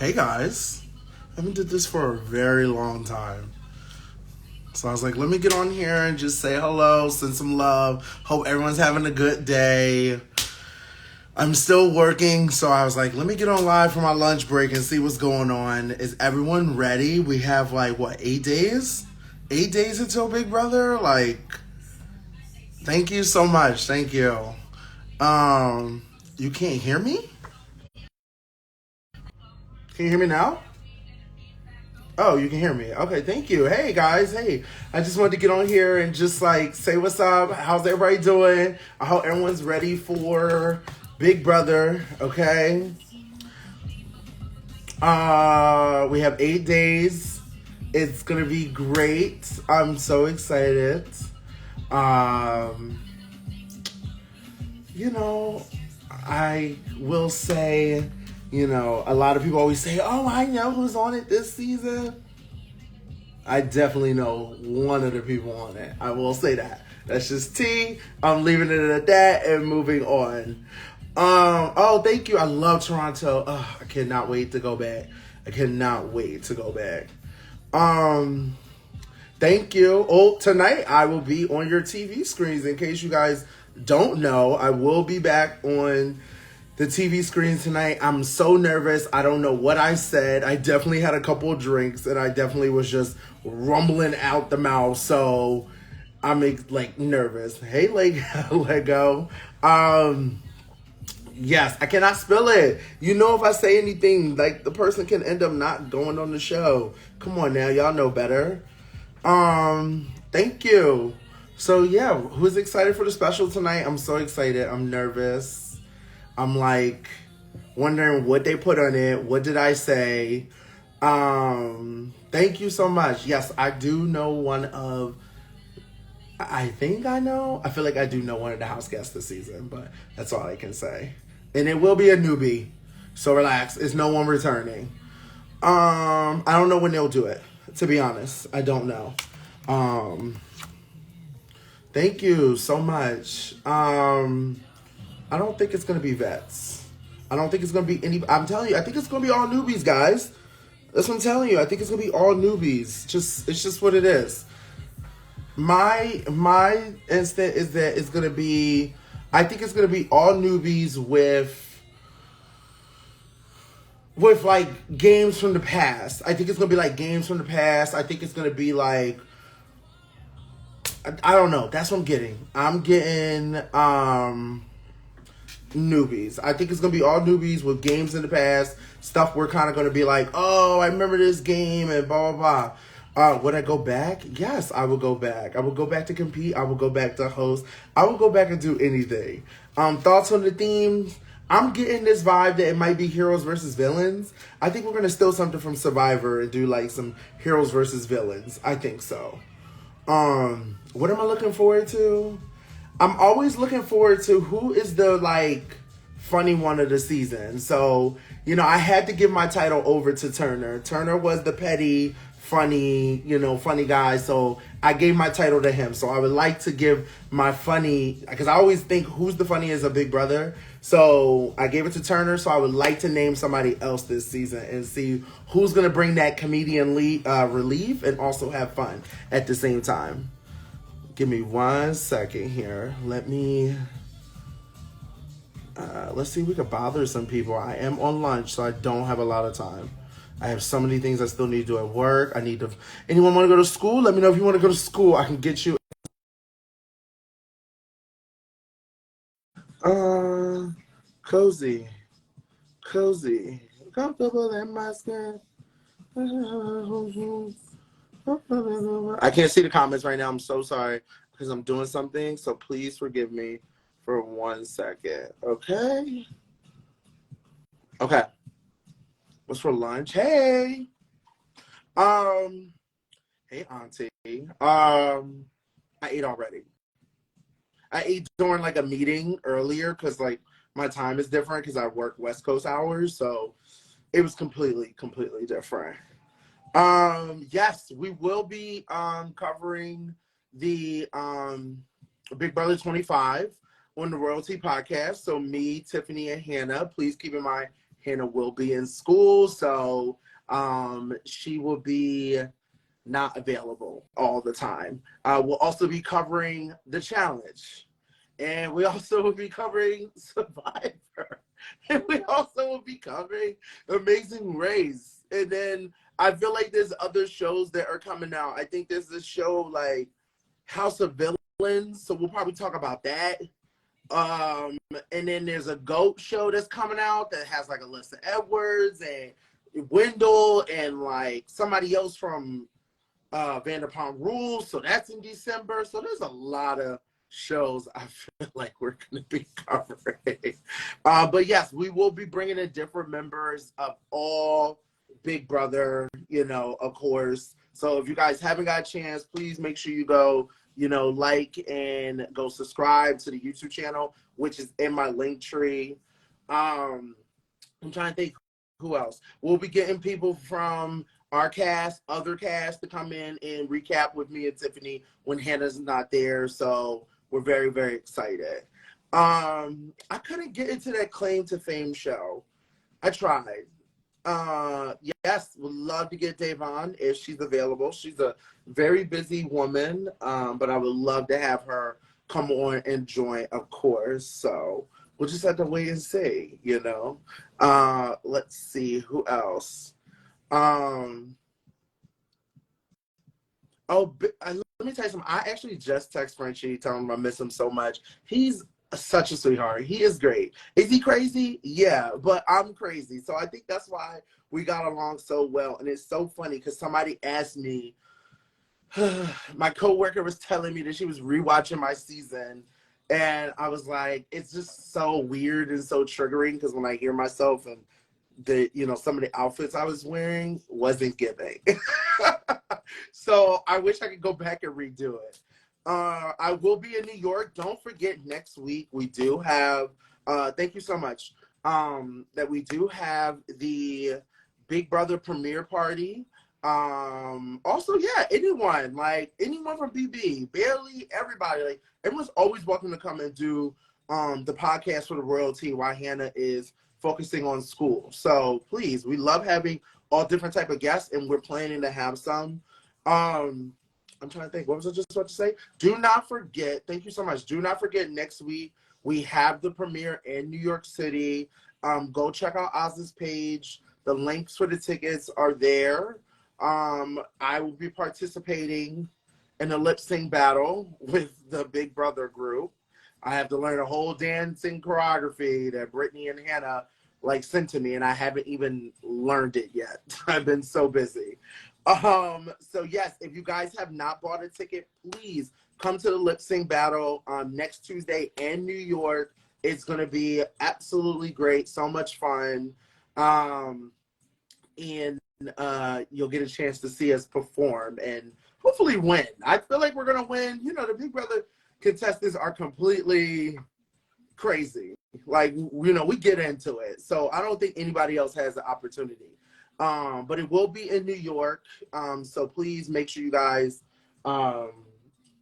Hey guys, I haven't did this for a very long time. So I was like, let me get on here and just say hello, send some love. Hope everyone's having a good day. I'm still working, so I was like, let me get on live for my lunch break and see what's going on. Is everyone ready? We have like, what, 8 days? 8 days until Big Brother? Like, thank you so much. Thank you. You can't hear me? Can you hear me now? Oh, you can hear me. Okay, thank you. Hey guys, hey. I just wanted to get on here and just like say what's up. How's everybody doing? I hope everyone's ready for Big Brother, okay? We have 8 days. It's gonna be great. I'm so excited. Um, you know, I will say, a lot of people always say, oh, I know who's on it this season. I definitely know one of the people on it. I will say that. That's just tea. I'm leaving it at that and moving on. Oh, thank you. I love Toronto. Oh, I cannot wait to go back. Thank you. Oh, tonight I will be on your TV screens. In case you guys don't know, I will be back on the TV screen tonight. I'm so nervous. I don't know what I said. I definitely had a couple of drinks and I definitely was just rumbling out the mouth. So I'm like nervous. Hey, Lego. Yes, I cannot spill it. If I say anything, like the person can end up not going on the show. Come on now, y'all know better. Thank you. So yeah, who's excited for the special tonight? I'm so excited. I'm nervous. I'm like wondering what they put on it. What did I say? Thank you so much. Yes, I do know I think I know. I feel like I do know one of the house guests this season, but that's all I can say. And it will be a newbie. So relax. It's no one returning. I don't know when they'll do it. To be honest, I don't know. Thank you so much. I don't think it's going to be vets. I don't think it's going to be any... I'm telling you, I think it's going to be all newbies, guys. That's what I'm telling you. I think it's going to be all newbies. It's just what it is. My instinct is that it's going to be... I think it's going to be all newbies with like games from the past. I think it's going to be like games from the past. I think it's going to be like... I don't know. That's what I'm getting. I'm getting... newbies. I think it's going to be all newbies with games in the past. Stuff we're kind of going to be like, oh, I remember this game and blah, blah, blah. Would I go back? Yes, I will go back. I will go back to compete. I will go back to host. I will go back and do anything. Thoughts on the themes? I'm getting this vibe that it might be heroes versus villains. I think we're going to steal something from Survivor and do like some heroes versus villains. I think so. What am I looking forward to? I'm always looking forward to who is the like funny one of the season. So, I had to give my title over to Turner. Turner was the petty, funny guy. So I gave my title to him. So I would like to give my funny, because I always think who's the funniest of Big Brother. So I gave it to Turner. So I would like to name somebody else this season and see who's going to bring that comedian relief and also have fun at the same time. Give me 1 second here. Let's see if we can bother some people. I am on lunch, so I don't have a lot of time. I have so many things I still need to do at work. Anyone want to go to school? Let me know if you want to go to school. I can get you. Cozy. Comfortable in my skin. I can't see the comments right now. I'm so sorry because I'm doing something. So please forgive me for 1 second. Okay. What's for lunch? Hey. Hey, Auntie. I ate already. I ate during like a meeting earlier because like my time is different because I work West Coast hours. So it was completely different. Yes, we will be covering the Big Brother 25 on the Royalty Podcast. So me, Tiffany, and Hannah, please keep in mind Hannah will be in school, so she will be not available all the time. We'll also be covering the challenge, and we also will be covering Survivor, and we also will be covering Amazing Race. And then I feel like there's other shows that are coming out. I think there's this show like House of Villains, so we'll probably talk about that. And then there's a GOAT show that's coming out that has like Alyssa Edwards and Wendell and like somebody else from Vanderpump Rules, so that's in December. So there's a lot of shows I feel like we're going to be covering. But yes, we will be bringing in different members of all Big Brother, of course. So if you guys haven't got a chance, please make sure you go, like and go subscribe to the YouTube channel, which is in my link tree. I'm trying to think who else. We'll be getting people from our cast, other cast to come in and recap with me and Tiffany when Hannah's not there. So we're very, very excited. I couldn't get into that Claim to Fame show. I tried. Yes, would love to get Davon if she's available. She's a very busy woman, but I would love to have her come on and join, of course. So we'll just have to wait and see, Let's see who else. Let me tell you something. I actually just text Frenchie telling him I miss him so much. He's such a sweetheart. He is great. Is he crazy? Yeah, but I'm crazy. So I think that's why we got along so well. And it's so funny because somebody asked me, my coworker was telling me that she was rewatching my season. And I was like, it's just so weird and so triggering because when I hear myself and some of the outfits I was wearing wasn't giving. So I wish I could go back and redo it. I will be in New York. Don't forget, next week we do have, thank you so much, that we do have the Big Brother premiere party. Also, yeah, anyone from BB, barely everybody, like everyone's always welcome to come and do the podcast for the royalty while Hannah is focusing on school. So please, we love having all different type of guests, and we're planning to have some. I'm trying to think. What was I just about to say? Do not forget. Thank you so much. Do not forget, next week we have the premiere in New York City. Go check out Oz's page. The links for the tickets are there. I will be participating in a lip sync battle with the Big Brother group. I have to learn a whole dancing choreography that Brittany and Hannah sent to me, and I haven't even learned it yet. I've been so busy. So yes, if you guys have not bought a ticket, please come to the lip sync battle next Tuesday in New York. It's going to be absolutely great. So much fun. And you'll get a chance to see us perform and hopefully win. I feel like we're going to win. The Big Brother contestants are completely crazy. We get into it. So I don't think anybody else has the opportunity. But it will be in New York. So please make sure you guys, come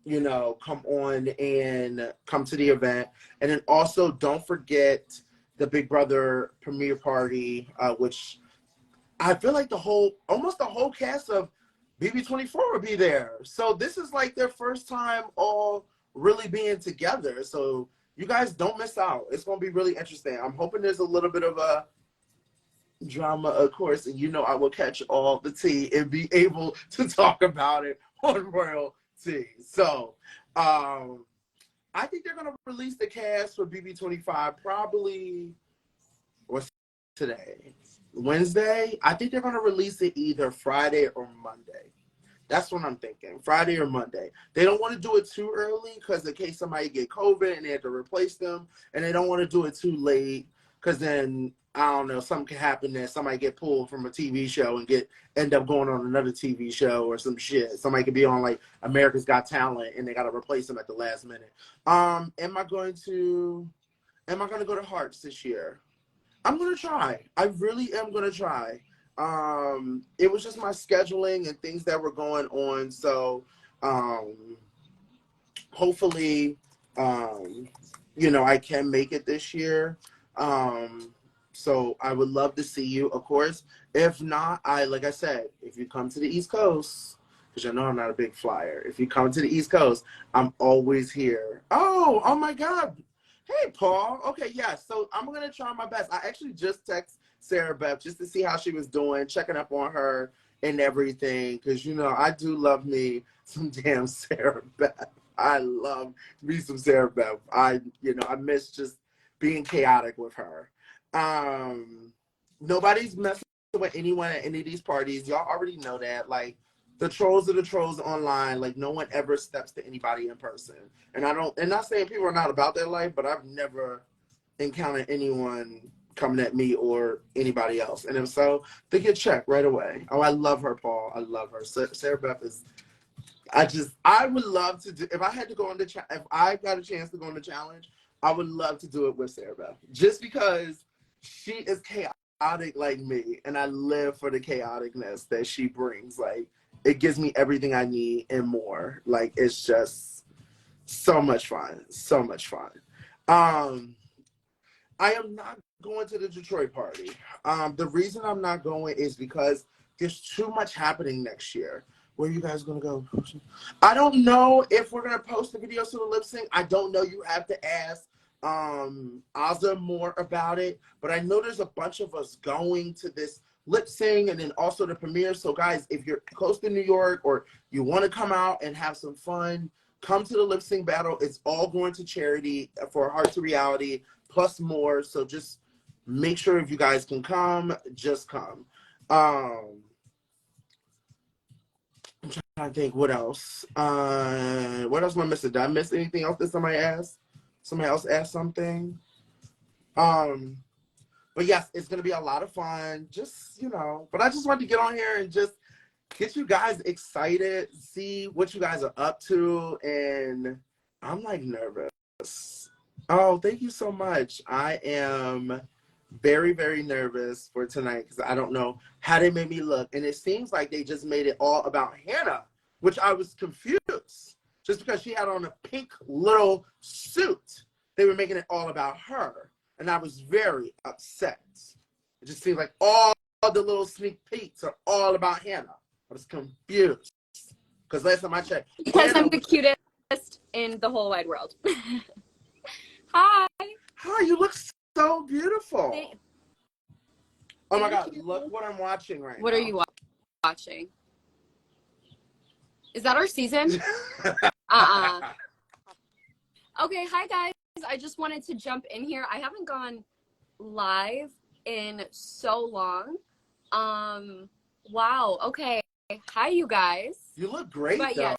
on and come to the event. And then also don't forget the Big Brother premiere party, which I feel like almost the whole cast of BB23 will be there. So this is like their first time all really being together. So you guys don't miss out. It's going to be really interesting. I'm hoping there's a little bit of a drama, of course, and I will catch all the tea and be able to talk about it on royalty. So I think they're going to release the cast for BB25 probably, what's today? Wednesday? I think they're going to release it either Friday or Monday. That's what I'm thinking, Friday or Monday. They don't want to do it too early because in case somebody get COVID and they have to replace them, and they don't want to do it too late because then, I don't know, something can happen that somebody get pulled from a TV show and end up going on another TV show or some shit. Somebody could be on America's Got Talent and they got to replace them at the last minute. Am I going to go to Hearts this year? I'm going to try. I really am going to try. It was just my scheduling and things that were going on. So, hopefully, I can make it this year. So I would love to see you, of course. If not, like I said, if you come to the East Coast, because you know I'm not a big flyer. If you come to the East Coast, I'm always here. Oh my God. Hey, Paul. Okay, yeah. So I'm going to try my best. I actually just texted Sarah Beth just to see how she was doing, checking up on her and everything. Because, you know, I do love me some damn Sarah Beth. I love me some Sarah Beth. I miss just being chaotic with her. Nobody's messing with anyone at any of these parties. Y'all already know that. Like, the trolls are the trolls online. Like, no one ever steps to anybody in person. And not saying people are not about their life, but I've never encountered anyone coming at me or anybody else. And if so, they get checked right away. Oh, I love her, Paul. I love her. Sarah Beth is, I would love to do, if I had to go on if I got a chance to go on the challenge, I would love to do it with Sarah Beth. Just because she is chaotic like me, and I live for the chaoticness that she brings. Like, it gives me everything I need and more. Like, it's just so much fun. So much fun. I am not going to the Detroit party. The reason I'm not going is because there's too much happening next year. Where are you guys going to go? I don't know if we're going to post the videos to the lip sync. I don't know. You have to ask Azza more about it. But I know there's a bunch of us going to this lip sync and then also the premiere. So guys, if you're close to New York or you want to come out and have some fun, come to the lip sync battle. It's all going to charity for Heart to Reality plus more. So just make sure if you guys can come, just come. I'm trying to think what else. What else am I missing? Did I miss anything else that somebody asked? Somebody else asked something. But yes, it's gonna be a lot of fun. Just, but I just wanted to get on here and just get you guys excited, see what you guys are up to, and I'm like nervous. Oh, thank you so much. I am very, very nervous for tonight because I don't know how they made me look. And it seems like they just made it all about Hannah, which I was confused. Just because she had on a pink little suit, they were making it all about her. And I was very upset. It just seems like all the little sneak peeks are all about Hannah. I was confused. Because last time I checked, because I'm the cutest in the whole wide world. Hi. Hi, you look so beautiful. Oh my God, you. look what I'm watching right now. What are you watching? Is that our season? Okay, hi guys. I just wanted to jump in here. I haven't gone live in so long. Wow, okay. Hi, you guys. You look great, but though. Yes,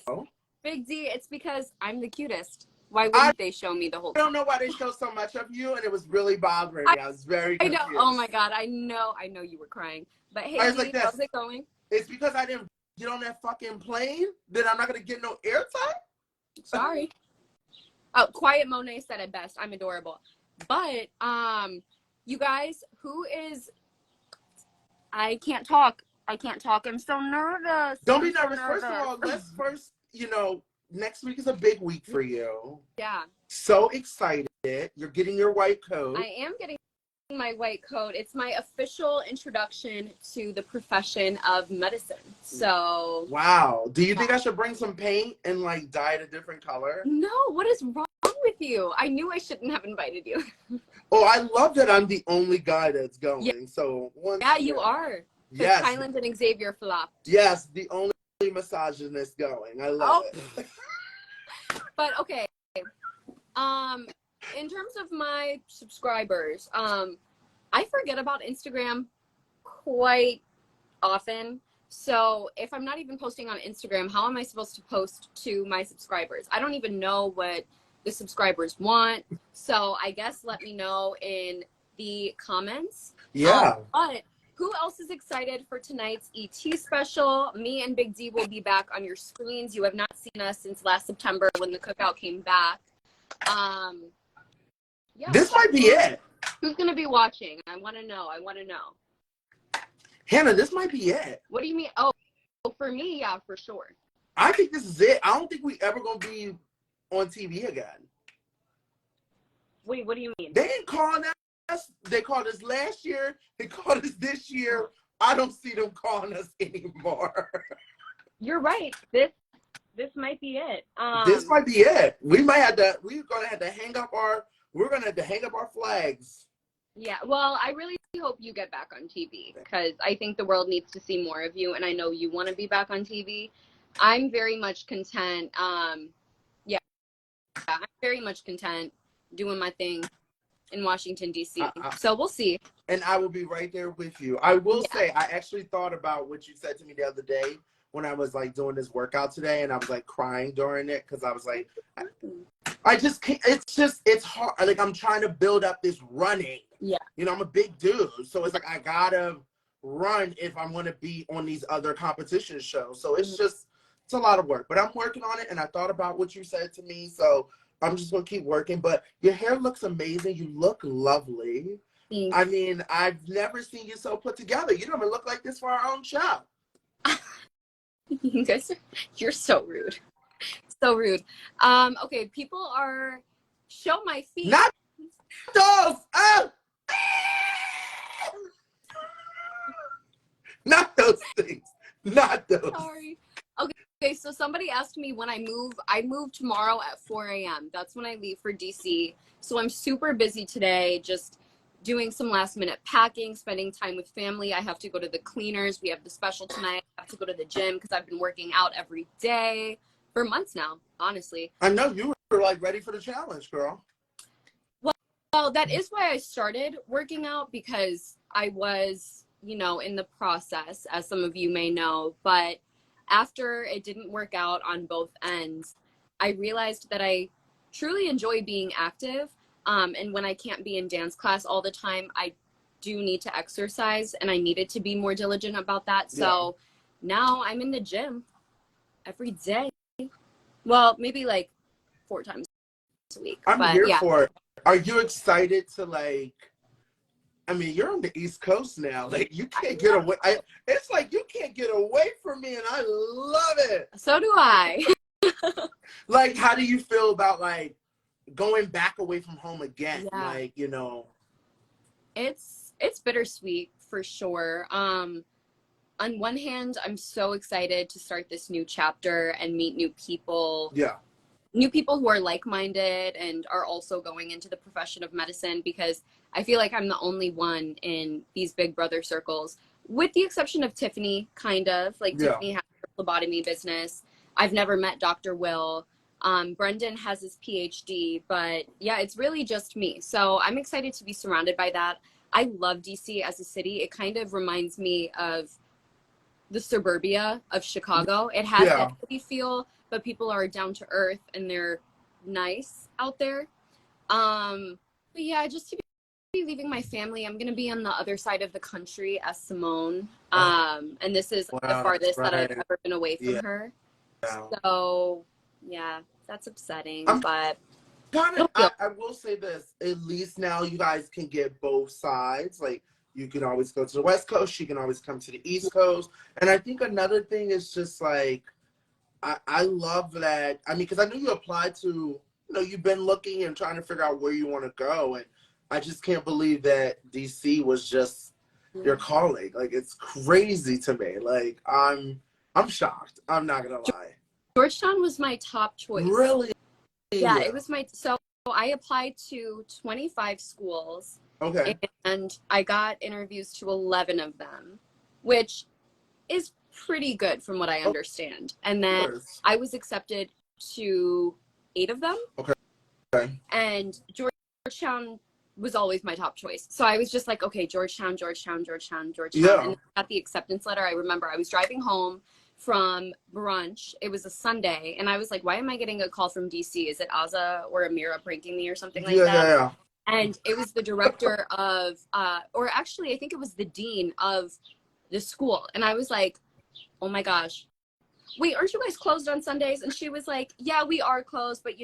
Big D, it's because I'm the cutest. Why wouldn't they show me the whole time? I don't know why they show so much of you, and it was really bothering me. I was very confused. I know. Oh my God, I know you were crying. But hey, D, like how's it going? It's because I didn't get on that fucking plane that I'm not gonna get no airtime. Sorry. Oh, Quiet Monet said it best. I'm adorable. But you guys, who is? I can't talk. I'm so nervous. Don't be nervous. First of all, let's next week is a big week for you. Yeah. So excited. You're getting your white coat. I am getting my white coat. It's my official introduction to the profession of medicine. So. Wow. Do you think I should bring some paint and like dye it a different color? No. What is wrong with you? I knew I shouldn't have invited you. Oh, I love that I'm the only guy that's going. Yeah. So you are. Yes. Kyland and Xavier flopped. Yes, the only misogynist going. I love it. But okay. In terms of my subscribers, I forget about Instagram quite often. So if I'm not even posting on Instagram, how am I supposed to post to my subscribers? I don't even know what the subscribers want. So I guess let me know in the comments. Yeah. But who else is excited for tonight's ET special? Me and Big D will be back on your screens. You have not seen us since last September when the cookout came back. Yeah. This might be it. Who's going to be watching? I want to know. Hannah, this might be it. What do you mean? Oh, for me, yeah, for sure. I think this is it. I don't think we ever going to be on TV again. Wait, what do you mean? They didn't call that They called us last year. They called us this year. I don't see them calling us anymore. You're right. This might be it. This might be it. We're gonna have to hang up our flags. Yeah, well, I really hope you get back on TV because I think the world needs to see more of you, and I know you want to be back on TV. I'm very much content. Yeah, I'm very much content doing my thing in Washington, D.C. So we'll see. And I will be right there with you. I will say, I actually thought about what you said to me the other day when I was like doing this workout today, and I was like crying during it because I was like, I just can't. It's hard. Like I'm trying to build up this running. Yeah. You know, I'm a big dude, so it's like I gotta run if I'm gonna be on these other competition shows. So it's a lot of work, but I'm working on it. And I thought about what you said to me, so I'm just gonna keep working. But your hair looks amazing. You look lovely. Thanks. I mean, I've never seen you so put together. You don't even look like this for our own show. You guys, you're so rude. So rude. Okay, people are show my feet. Not those. Not those things. Not those. Sorry. Okay, so somebody asked me when I move. I move tomorrow at 4 a.m. That's when I leave for DC. So I'm super busy today, just doing some last minute packing, spending time with family. I have to go to the cleaners. We have the special tonight. I have to go to the gym because I've been working out every day for months now, honestly. I know you were like ready for the challenge, girl. Well, that is why I started working out, because I was, in the process, as some of you may know. But after it didn't work out on both ends, I realized that I truly enjoy being active. And when I can't be in dance class all the time, I do need to exercise, and I needed to be more diligent about that. So now I'm in the gym every day. Well, maybe like 4 times a week. I'm here for it. Are you excited to I mean, you're on the East Coast now. Like, you can't get away. It's like you can't get away from me, and I love it. So do I. Like, how do you feel about going back away from home again? Yeah. It's bittersweet for sure. On one hand, I'm so excited to start this new chapter and meet new people. Yeah. New people who are like-minded and are also going into the profession of medicine, because I feel like I'm the only one in these big brother circles, with the exception of Tiffany, kind of. Tiffany has her phlebotomy business. I've never met Dr. Will. Brendan has his PhD, but yeah, it's really just me. So I'm excited to be surrounded by that. I love DC as a city. It kind of reminds me of the suburbia of Chicago. It has that city feel, but people are down to earth and they're nice out there. But yeah, just to be leaving my family, I'm going to be on the other side of the country as Simone. And this is the farthest that I've ever been away from her. Yeah. So yeah, that's upsetting, but I will say this, at least now you guys can get both sides. Like, you can always go to the West Coast, she can always come to the East Coast. And I think another thing is just I love that. I mean, because I knew you applied to, you've been looking and trying to figure out where you want to go. And I just can't believe that DC was just your calling. Like, it's crazy to me. Like, I'm shocked. I'm not going to lie. Georgetown was my top choice. Really? Yeah, it was so I applied to 25 schools. Okay. And I got interviews to 11 of them, which is pretty good from what I understand. And then I was accepted to 8 of them. Okay. And Georgetown was always my top choice. So I was just like, okay, Georgetown. Yeah. And I got the acceptance letter. I remember I was driving home from brunch. It was a Sunday. And I was like, why am I getting a call from DC? Is it Aza or Amira pranking me or something like that? Yeah. And it was the director of, or actually, I think it was the dean of the school. And I was like, oh my gosh, wait, aren't you guys closed on Sundays? And she was like, yeah, we are closed, but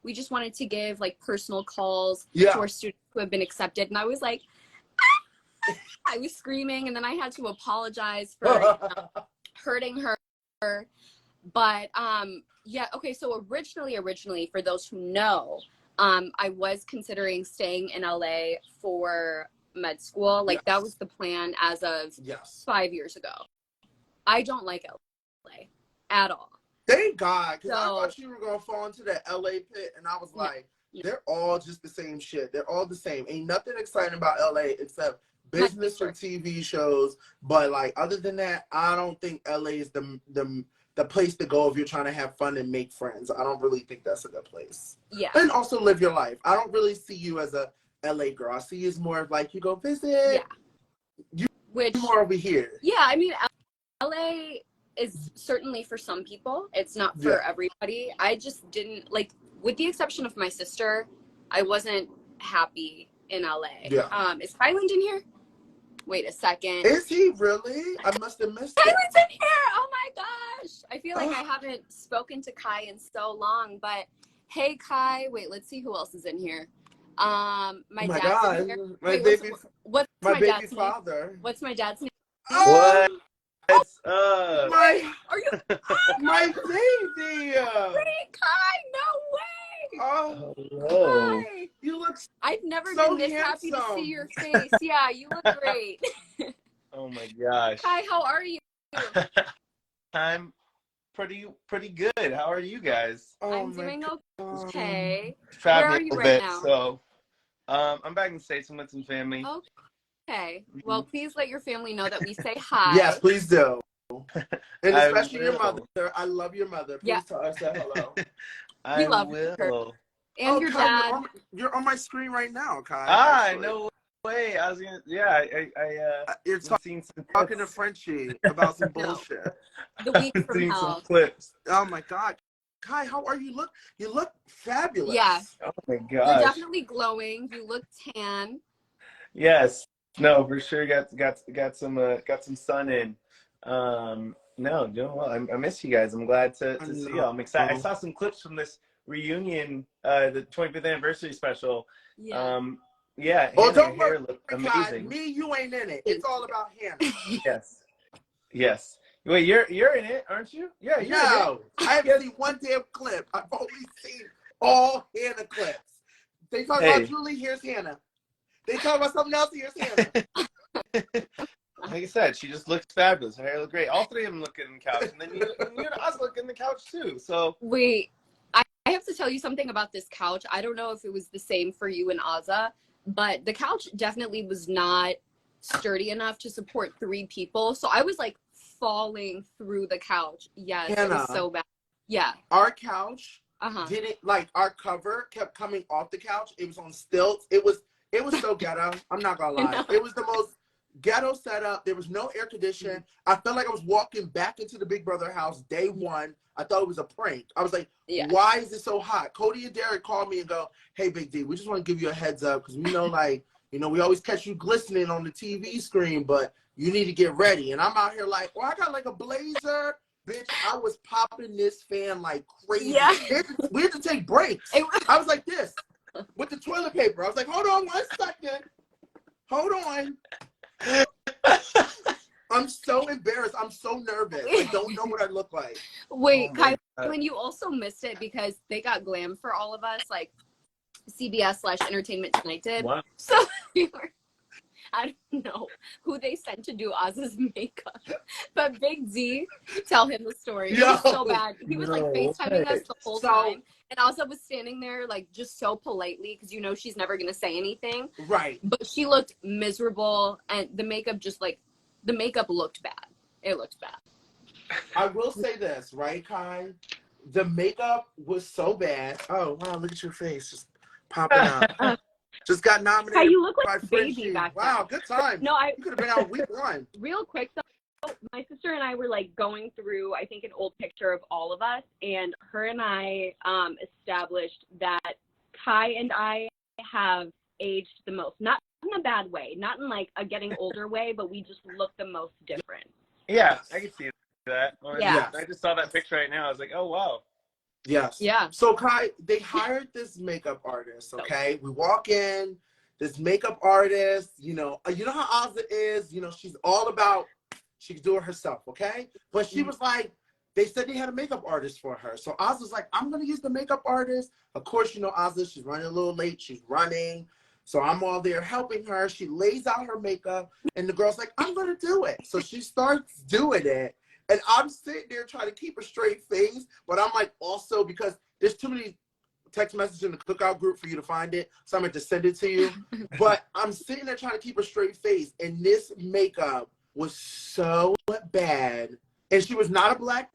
we just wanted to give personal calls to our students who have been accepted. And I was like, ah! I was screaming, and then I had to apologize for hurting her. But yeah, okay, so originally, for those who know, I was considering staying in LA for med school. Like that was the plan as of 5 years ago. I don't like LA at all. Thank God, because I So, thought you were going to fall into that LA pit, and I was like, they're all just the same shit. They're all the same. Ain't nothing exciting about LA except business or TV shows. But, like, other than that, I don't think LA is the place to go if you're trying to have fun and make friends. I don't really think that's a good place. Yeah. And also live your life. I don't really see you as a LA girl. I see you as more of like, you go visit. Yeah. You're more over here. Yeah, I mean, LA is certainly for some people. It's not for everybody. I just didn't, like, with the exception of my sister, I wasn't happy in LA. Yeah. Is Kyland in here? Wait a second. Is he really? I must have missed it. Kyland's in here! Oh my gosh! I feel like I haven't spoken to Kai in so long, but hey, Kai. Wait, let's see who else is in here. My dad's in here. My Wait, baby, what's my my baby dad's father. name? What's my dad's name? What? What's up? Are you? My baby. Wait, Kai, no way. Oh, hello. Hi. You look I've never so been this happy to see your face. Yeah, you look great. Oh my gosh. Kai, how are you? I'm pretty good. How are you guys? I'm doing okay. Traveling Where are you a right bit, now? So, I'm back in the States. I'm with some family. Okay. Well, please let your family know that we say hi. Yes, please do. And especially your mother. I love your mother. Please tell her say hello. I love will. Her. And your Kai, dad. You're on my screen right now, Kai. Ah, no way. I was gonna. Yeah, you're talking to Frenchie about some bullshit. The week from hell. Some clips. Oh my God, Kai, how are you? You look fabulous. Yeah. Oh my gosh. You're definitely glowing. You look tan. Yes. No, for sure. Got some sun in. No, doing well. I miss you guys. I'm glad to see y'all. I'm excited. I saw some clips from this reunion, the 25th anniversary special. Yeah. Yeah. Oh, Hannah, don't your hair worry, looked Kai. amazing. Me, you ain't in it. It's all about Hannah. Yes. Wait, you're in it, aren't you? Yeah. You're in it. I haven't seen one damn clip. I've only seen all Hannah clips. They talk about Julie. Here's Hannah. They talk about something else. Here's Hannah. Like I said, she just looks fabulous. Her hair looked great. All three of them look good in the couch, and then you and us look in the couch too. So wait, I have to tell you something about this couch. I don't know if it was the same for you and Azza, but the couch definitely was not sturdy enough to support 3 people. So I was like falling through the couch. Yes, Hannah, it was so bad. Yeah. Our couch didn't, like, our cover kept coming off the couch. It was on stilts. It was so ghetto. I'm not gonna lie. It was the most ghetto setup. There was no air conditioning. I felt like I was walking back into the Big Brother house day one. I thought it was a prank. I was like, why is it so hot? Cody and Derek called me and go, hey, Big D, we just want to give you a heads up because we know, like, you know, we always catch you glistening on the TV screen, but you need to get ready. And I'm out here like, well, I got like a blazer. Bitch, I was popping this fan like crazy. Yeah. We had to take breaks. I was like this with the toilet paper. I was like, hold on 1 second. Hold on. I'm so embarrassed. I'm so nervous. I don't know what I look like. Wait, Kylan, you also missed it because they got glam for all of us, like CBS/Entertainment Tonight did. Wow. So I don't know who they sent to do Oz's makeup, but Big D, tell him the story. It was so bad. He was like FaceTiming us the whole time. And Ozza was standing there like just so politely because you know she's never going to say anything. Right. But she looked miserable and the makeup the makeup looked bad. It looked bad. I will say this, right, Kai? The makeup was so bad. Oh, wow, look at your face. Just popping out. Just got nominated. Kai, you look like by a baby back then. Wow, good time. No, you could have been out week 1. Real quick, though, my sister and I were like going through, I think, an old picture of all of us, and her and I established that Kai and I have aged the most. Not in a bad way, not in like a getting older way, but we just look the most different. Yeah, I can see that. Yeah. I just saw that picture right now. I was like, oh, wow. Yes. Yeah. So Kai, they hired this makeup artist, okay? We walk in, this makeup artist, you know how Ozza is, you know, she's all about, she can do it herself, okay? But she was like, they said they had a makeup artist for her. So Oz was like, I'm going to use the makeup artist. Of course, you know, Oz, she's running a little late. She's running. So I'm all there helping her. She lays out her makeup, and the girl's like, I'm going to do it. So she starts doing it. And I'm sitting there trying to keep a straight face. But I'm like, also, because there's too many text messages in the cookout group for you to find it. So I'm going to send it to you. But I'm sitting there trying to keep a straight face. And this makeup was so bad. And she was not a black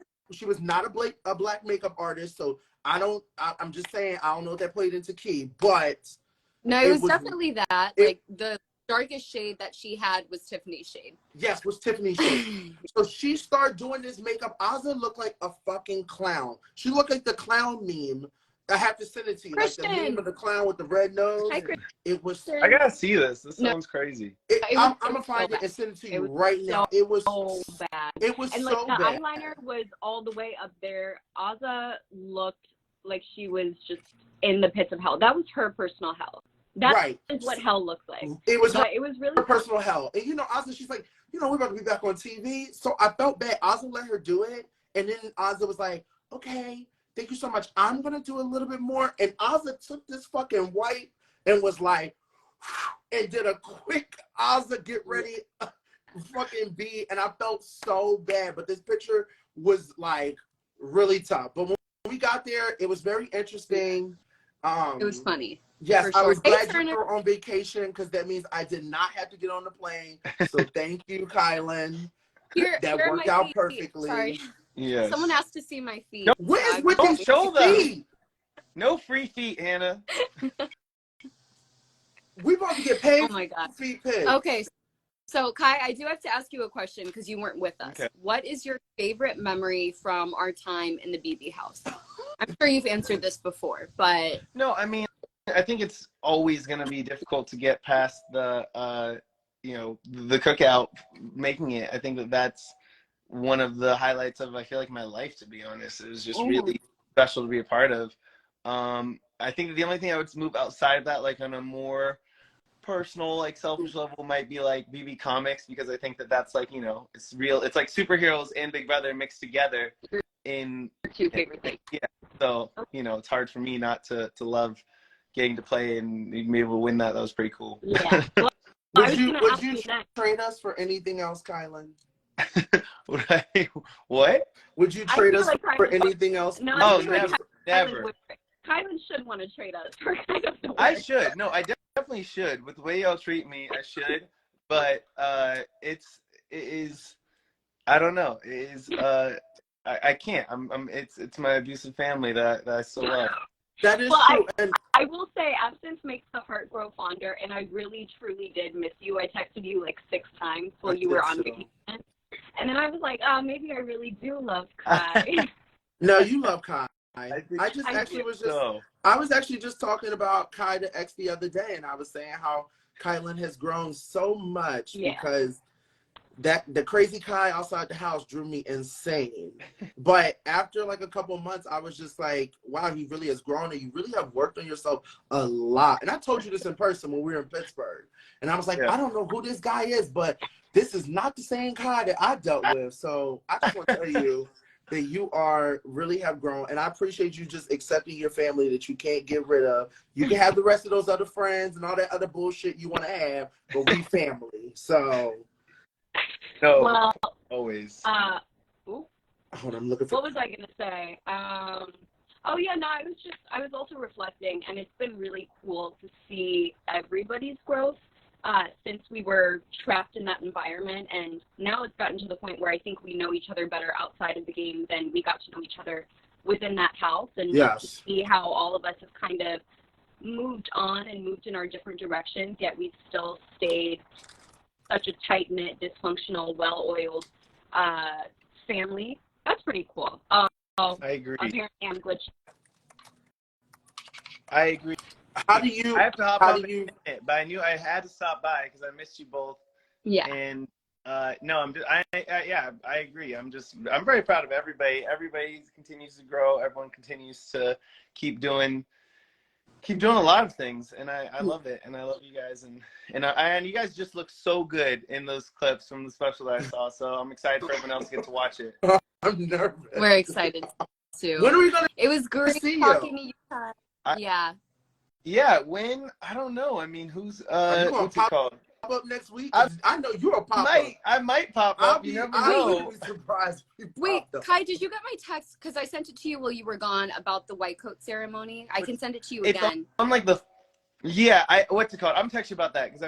makeup artist. So I'm just saying, I don't know if that played into key. But no, it was definitely that. Like the darkest shade that she had was Tiffany shade. Yes, was Tiffany shade. So she started doing this makeup. Ozzy looked like a fucking clown. She looked like the clown meme. I have to send it to you. Christian. Like the meme of the clown with the red nose. Hi, it was. I gotta see this. This sounds crazy. I'm gonna find it and send it to you right now. It was so bad. It was and so like the bad. eyeliner was all the way up there. Ozzy looked like she was just in the pits of hell. That was her personal hell. That is what hell looks like. It was really her personal hell. And you know, Ozzy, she's like, you know, we're about to be back on TV. So I felt bad. Ozzy let her do it. And then Ozzy was like, okay, thank you so much. I'm going to do a little bit more. And Ozzy took this fucking white and was like, and did a quick Ozzy get ready fucking beat. And I felt so bad. But this picture was like really tough. But when we got there, it was very interesting. It was funny. Yes, sure. I was glad you were on vacation because that means I did not have to get on the plane. So thank you, Kylan. That worked out perfectly. Sorry. Yes. Someone asked to see my feet. No, what is with don't these show feet? them. No free feet, Hannah. We about to get paid. Oh my god. Feet pics. Okay. So Kai, I do have to ask you a question because you weren't with us. Okay. What is your favorite memory from our time in the BB house? I'm sure you've answered this before, but no, I mean, I think it's always going to be difficult to get past the, the cookout, making it. I think that's one of the highlights of, I feel like, my life, to be honest. It was just really special to be a part of. I think the only thing I would move outside of that, like on a more personal, like selfish level, might be like BB Comics, because I think that's like, it's real. It's like superheroes and Big Brother mixed together in your two favorite things. Yeah. So, it's hard for me not to love getting to play and be able to win that. That was pretty cool. Yeah. Well, would you trade us for anything else, Kylan? What? Would you trade us for anything else? No, never. Kylan should want to trade us for kind of the work. I should. No, I definitely should. With the way y'all treat me, I should. But it is. I don't know. It is. I can't. It's my abusive family that I still love. That is true. I will say absence makes the heart grow fonder, and I really truly did miss you. I texted you like 6 times while you were on vacation. And then I was like, maybe I really do love Kai. No, you love Kai. I was actually just talking about Kai to X the other day, and I was saying how Kylan has grown so much because the crazy Kai outside the house drew me insane. But after like a couple months, I was just like, wow, he really has grown, and you really have worked on yourself a lot. And I told you this in person when we were in Pittsburgh. And I was like, I don't know who this guy is, but this is not the same Kai that I dealt with. So I just want to tell you that you really have grown. And I appreciate you just accepting your family that you can't get rid of. You can have the rest of those other friends and all that other bullshit you want to have, but we family. So... No, well, always. Hold on, I'm looking for. What was I gonna say? Oh yeah, no, I was also reflecting, and it's been really cool to see everybody's growth since we were trapped in that environment, and now it's gotten to the point where I think we know each other better outside of the game than we got to know each other within that house, and to see how all of us have kind of moved on and moved in our different directions, yet we've still stayed such a tight-knit, dysfunctional, well-oiled family. That's pretty cool. I agree. Apparently I'm glitched. I agree. How do you... I have to hop on in a minute, but I knew I had to stop by because I missed you both. Yeah. And no, I agree. I'm very proud of everybody. Everybody continues to grow. Everyone continues to keep doing keep doing a lot of things, and I love it, and I love you guys, and you guys just look so good in those clips from the special that I saw. So I'm excited for everyone else to get to watch it. I'm nervous. We're excited too. When are we gonna? It was great see talking you? to you. Yeah. Yeah, when? I don't know. I mean, what's it called? Pop up next week? I know you're a pop up. I might pop up. You never know. I would be surprised. Wait, Kai, did you get my text? Because I sent it to you while you were gone about the white coat ceremony. I can send it to you again. I'm like the. Yeah, what's it called? I'm texting you about that because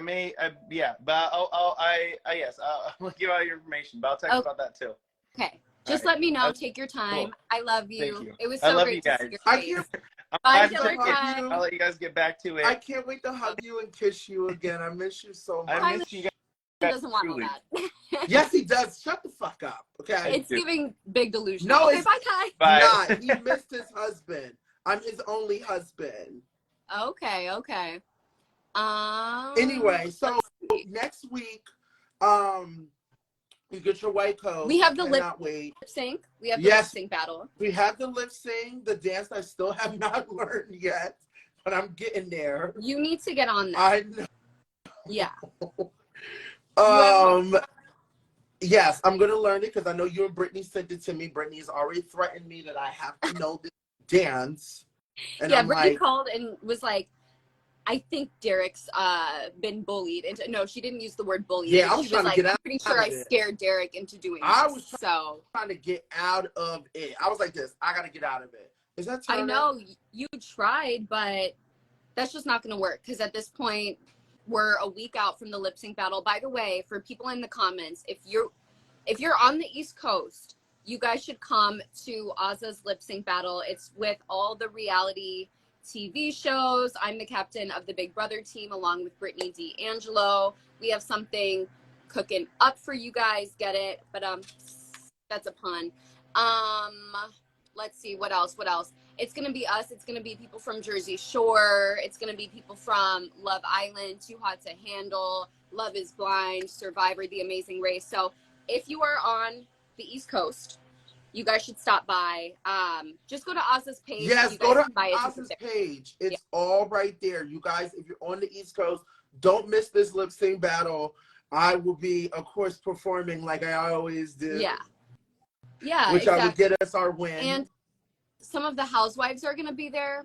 but I'll give out your information, but I'll text you about that too. Okay, just let me know. Take your time. Cool. I love you. Thank you. It was so great to see your face. I'll let you guys get back to it. I can't wait to hug you and kiss you again. I miss you so much. I miss you guys. He doesn't want all that. Yes, he does. Shut the fuck up. Okay. It's giving big delusion. No, okay, bye, Kai. Bye. Not. He missed his husband. I'm his only husband. Okay. Anyway, so next week, you get your white coat. We have the lip sync. We have the lip sync battle. We have the lip sync, the dance I still have not learned yet, but I'm getting there. You need to get on that. I know. Yeah. Yes, I'm gonna learn it because I know you and Brittany sent it to me. Brittany has already threatened me that I have to know this dance. And yeah, Brittany called and was like, I think Derek's been bullied into. No, she didn't use the word bullied. Yeah, I was trying to get out. I'm pretty sure I scared Derek into doing this. I was trying to get out of it. I was like this. I gotta get out of it. Is that? I know you tried, but that's just not gonna work because at this point we're a week out from the lip sync battle. By the way, for people in the comments, if you're on the East Coast, you guys should come to Ozza's lip sync battle. It's with all the reality TV shows. I'm the captain of the Big Brother team along with Brittany D'Angelo. We have something cooking up for you guys. Get it? But that's a pun. Let's see what else. It's gonna be us. It's gonna be people from Jersey Shore. It's gonna be people from Love Island, Too Hot to Handle, Love is Blind, Survivor, The Amazing Race. So if you are on the East Coast, you guys should stop by. Just go to Ozza's page. Yes, go to Ozza's page. It's all right there. You guys, if you're on the East Coast, don't miss this lip sync battle. I will be, of course, performing like I always do. Yeah, which I would get us our win. And some of the housewives are going to be there.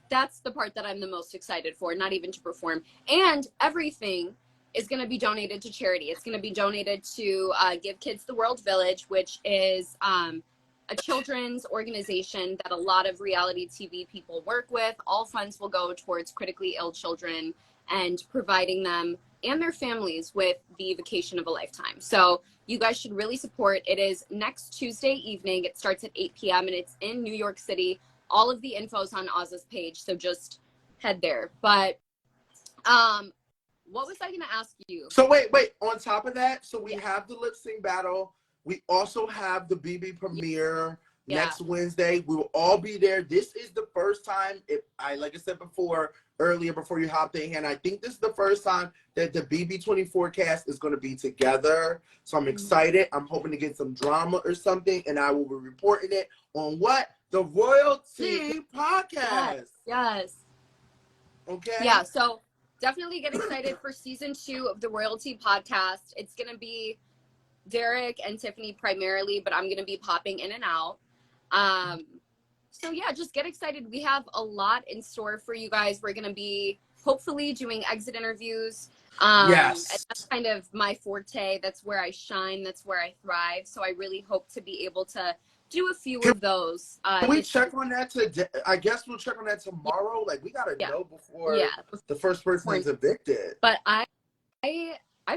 That's the part that I'm the most excited for, not even to perform. And everything is going to be donated to charity. It's going to be donated to Give Kids the World Village, which is a children's organization that a lot of reality TV people work with. All funds will go towards critically ill children and providing them and their families with the vacation of a lifetime. So you guys should really support. It is next Tuesday evening. It starts at 8 p.m. and it's in New York City. All of the info is on Ozza's page, so just head there. But what was I going to ask you? So wait. On top of that, so we have the lip sync battle. We also have the BB premiere next Wednesday. We will all be there. This is the first time, like I said earlier before you hopped in, and I think this is the first time that the BB24 cast is going to be together. So I'm excited. I'm hoping to get some drama or something, and I will be reporting it on what? The Royalty Podcast. Yes. Okay. Yeah, so definitely get excited for season 2 of the Royalty Podcast. It's going to be Derek and Tiffany primarily, but I'm going to be popping in and out. So yeah, just get excited. We have a lot in store for you guys. We're going to be hopefully doing exit interviews. Yes. That's kind of my forte. That's where I shine. That's where I thrive. So I really hope to be able to do a few of those. Can we check on that today? I guess we'll check on that tomorrow. Like we got to know before the first person is evicted. But I'm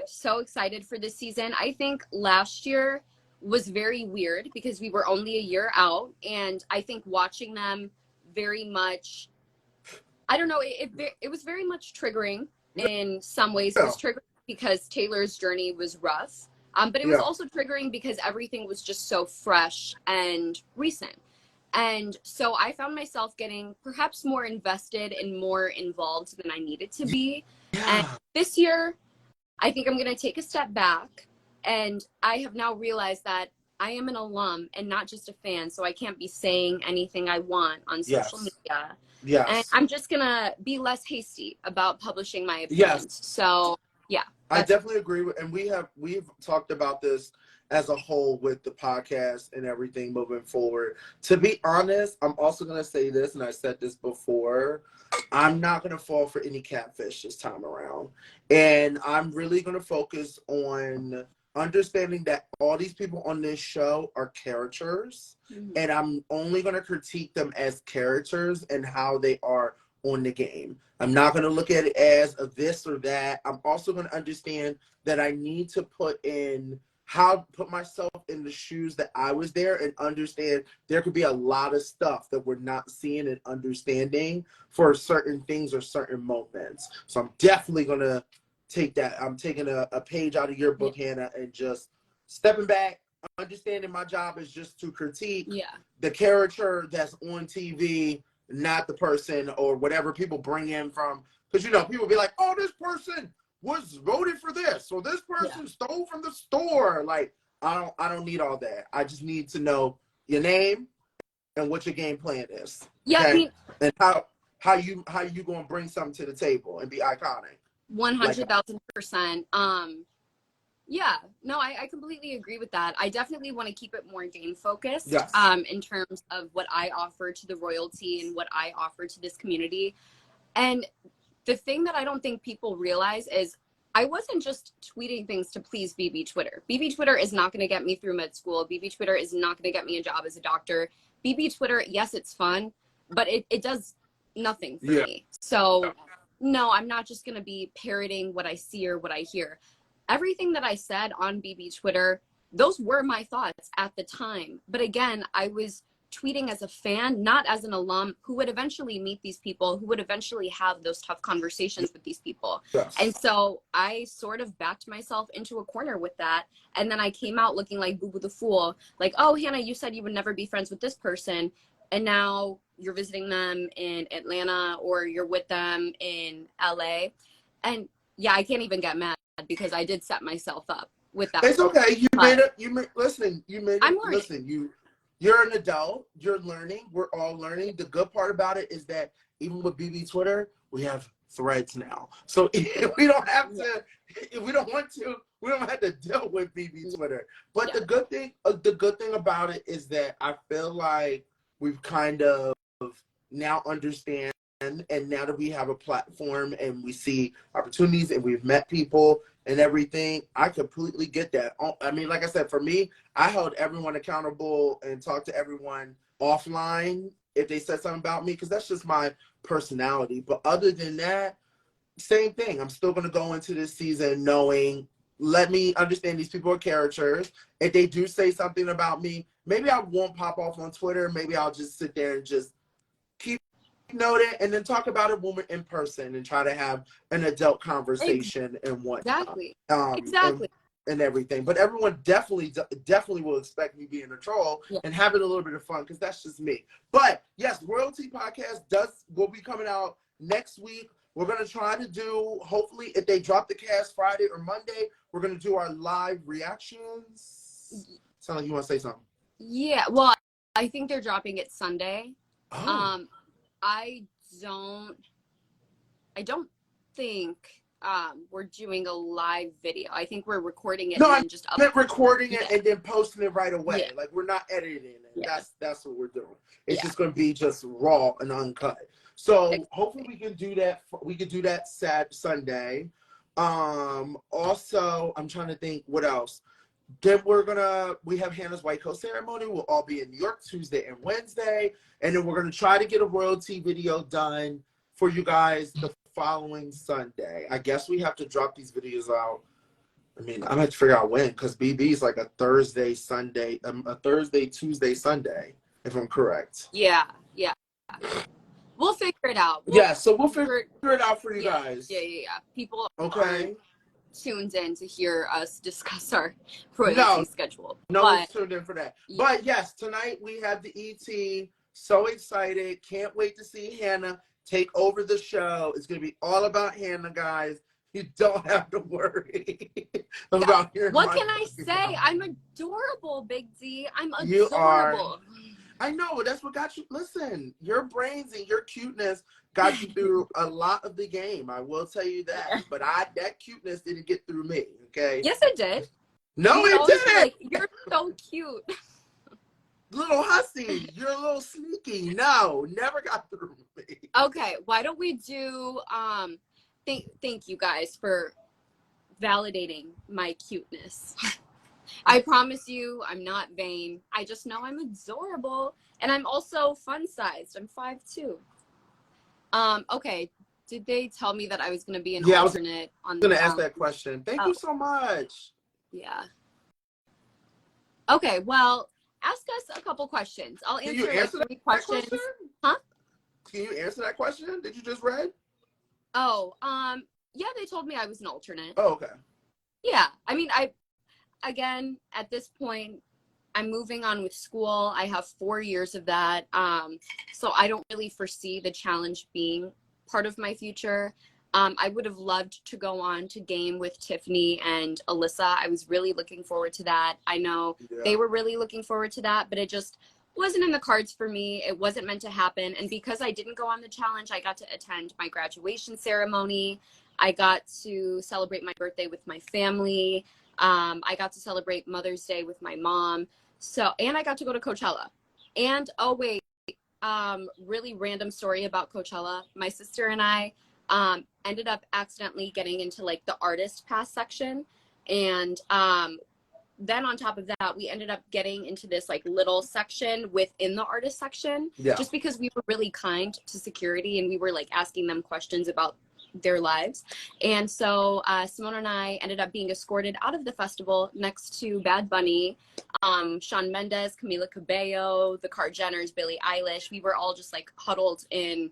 so excited for this season. I think last year was very weird because we were only a year out, and I think watching them very much, I don't know, it was very much triggering in some ways. It was triggering because Taylor's journey was rough, but it was also triggering because everything was just so fresh and recent. And so I found myself getting perhaps more invested and more involved than I needed to be. And this year, I think I'm going to take a step back. And I have now realized that I am an alum and not just a fan, so I can't be saying anything I want on social media. Yes. And I'm just gonna be less hasty about publishing my opinions. Yes. So yeah. I definitely agree with, and we've talked about this as a whole with the podcast and everything moving forward. To be honest, I'm also going to say this, and I said this before, I'm not going to fall for any catfish this time around. And I'm really going to focus on understanding that all these people on this show are characters, and I'm only going to critique them as characters and how they are on the game. I'm not going to look at it as a this or that. I'm also going to understand that I need to put myself in the shoes that I was there and understand there could be a lot of stuff that we're not seeing and understanding for certain things or certain moments. So I'm definitely going to take that. I'm taking a page out of your book, Hannah, and just stepping back, understanding my job is just to critique the character that's on TV, not the person or whatever people bring in from, because people be like, oh, this person was voted for this, or this person stole from the store. Like, I don't need all that. I just need to know your name and what your game plan is. Yeah, okay? I mean, and how you gonna bring something to the table and be iconic. 100,000%. Yeah, no, I completely agree with that. I definitely want to keep it more game focused in terms of what I offer to the royalty and what I offer to this community. And the thing that I don't think people realize is I wasn't just tweeting things to please BB Twitter. BB Twitter is not going to get me through med school. BB Twitter is not going to get me a job as a doctor. BB Twitter, yes, it's fun, but it does nothing for me. So no, I'm not just going to be parroting what I see or what I hear. Everything that I said on BB Twitter, those were my thoughts at the time. But again, I was tweeting as a fan, not as an alum who would eventually meet these people, who would eventually have those tough conversations with these people. And so I sort of backed myself into a corner with that. And then I came out looking like Boo Boo the Fool, like, oh, Hannah, you said you would never be friends with this person. And now you're visiting them in Atlanta or you're with them in LA. And yeah, I can't even get mad because I did set myself up with that. It's okay. You made it. I'm learning. Listen, you're an adult. You're learning. We're all learning. The good part about it is that even with BB Twitter, we have threads now. So if we don't have to, if we don't want to, we don't have to deal with BB Twitter. But the good thing about it is that I feel like we've kind of now understand. And now that we have a platform and we see opportunities and we've met people and everything, I completely get that. I mean, like I said, for me, I held everyone accountable and talked to everyone offline if they said something about me, because that's just my personality. But other than that, same thing. I'm still going to go into this season knowing, let me understand these people are characters. If they do say something about me, maybe I won't pop off on Twitter. Maybe I'll just sit there and just keep noted and then talk about it when we're in person and try to have an adult conversation and whatnot. Exactly. And everything. But everyone definitely will expect me being a troll and having a little bit of fun, because that's just me. But yes, Royalty Podcast will be coming out next week. We're going to try to do, hopefully, if they drop the cast Friday or Monday, we're going to do our live reactions. Sound like you want to say something? Yeah, well, I think they're dropping it Sunday. Oh. I don't think we're doing a live video. I think we're recording it and just recording it and then posting it right away. Like, we're not editing it. That's what we're doing. It's just going to be just raw and uncut. So hopefully we can do that. We can do that Sunday. Also, I'm trying to think what else. Then we have Hannah's White Coat ceremony. We'll all be in New York Tuesday and Wednesday. And then we're going to try to get a royalty video done for you guys the following Sunday. I guess we have to drop these videos out. I mean, I'm going to have to figure out when, because BB is like a Thursday, Tuesday, Sunday, if I'm correct. Yeah. We'll figure it out. So we'll figure it out for you guys. Yeah. People are tuned in to hear us discuss our royalty schedule. No one's tuned in for that. But yes, tonight we have the ET. So excited. Can't wait to see Hannah take over the show. It's going to be all about Hannah, guys. You don't have to worry about hearing What can I say? I'm a adorable, Big D. I'm You are. adorable. I know, that's what got you. Listen, your brains and your cuteness got you through a lot of the game. I will tell you that. But that cuteness didn't get through me, okay? Yes, it did. No, You would it always be didn't. like, you're so cute. Little hussy, you're a little sneaky. No, never got through me. Okay, why don't we do, thank you guys for validating my cuteness. I promise you, I'm not vain. I just know I'm adorable. And I'm also fun-sized. I'm 5'2". Okay. Did they tell me that I was going to be an alternate on the I was going to ask that question. Thank you so much. Yeah. Okay, well, ask us a couple questions. I'll answer like 3 questions. Huh? Can you answer that question that you just read? Oh, yeah, they told me I was an alternate. Oh, okay. Yeah. I mean, again, at this point, I'm moving on with school. I have 4 years of that. So I don't really foresee the challenge being part of my future. I would have loved to go on to game with Tiffany and Alyssa. I was really looking forward to that. I know they were really looking forward to that, but it just wasn't in the cards for me. It wasn't meant to happen. And because I didn't go on the challenge, I got to attend my graduation ceremony. I got to celebrate my birthday with my family. I got to celebrate Mother's Day with my mom. And I got to go to Coachella. And, oh, wait, really random story about Coachella. My sister and I ended up accidentally getting into like the artist pass section. And then on top of that, we ended up getting into this like little section within the artist section, just because we were really kind to security and we were like asking them questions about their lives. And so Simone and I ended up being escorted out of the festival next to Bad Bunny, Shawn Mendes, Camila Cabello, the Kardashians, Billie Eilish. We were all just like huddled in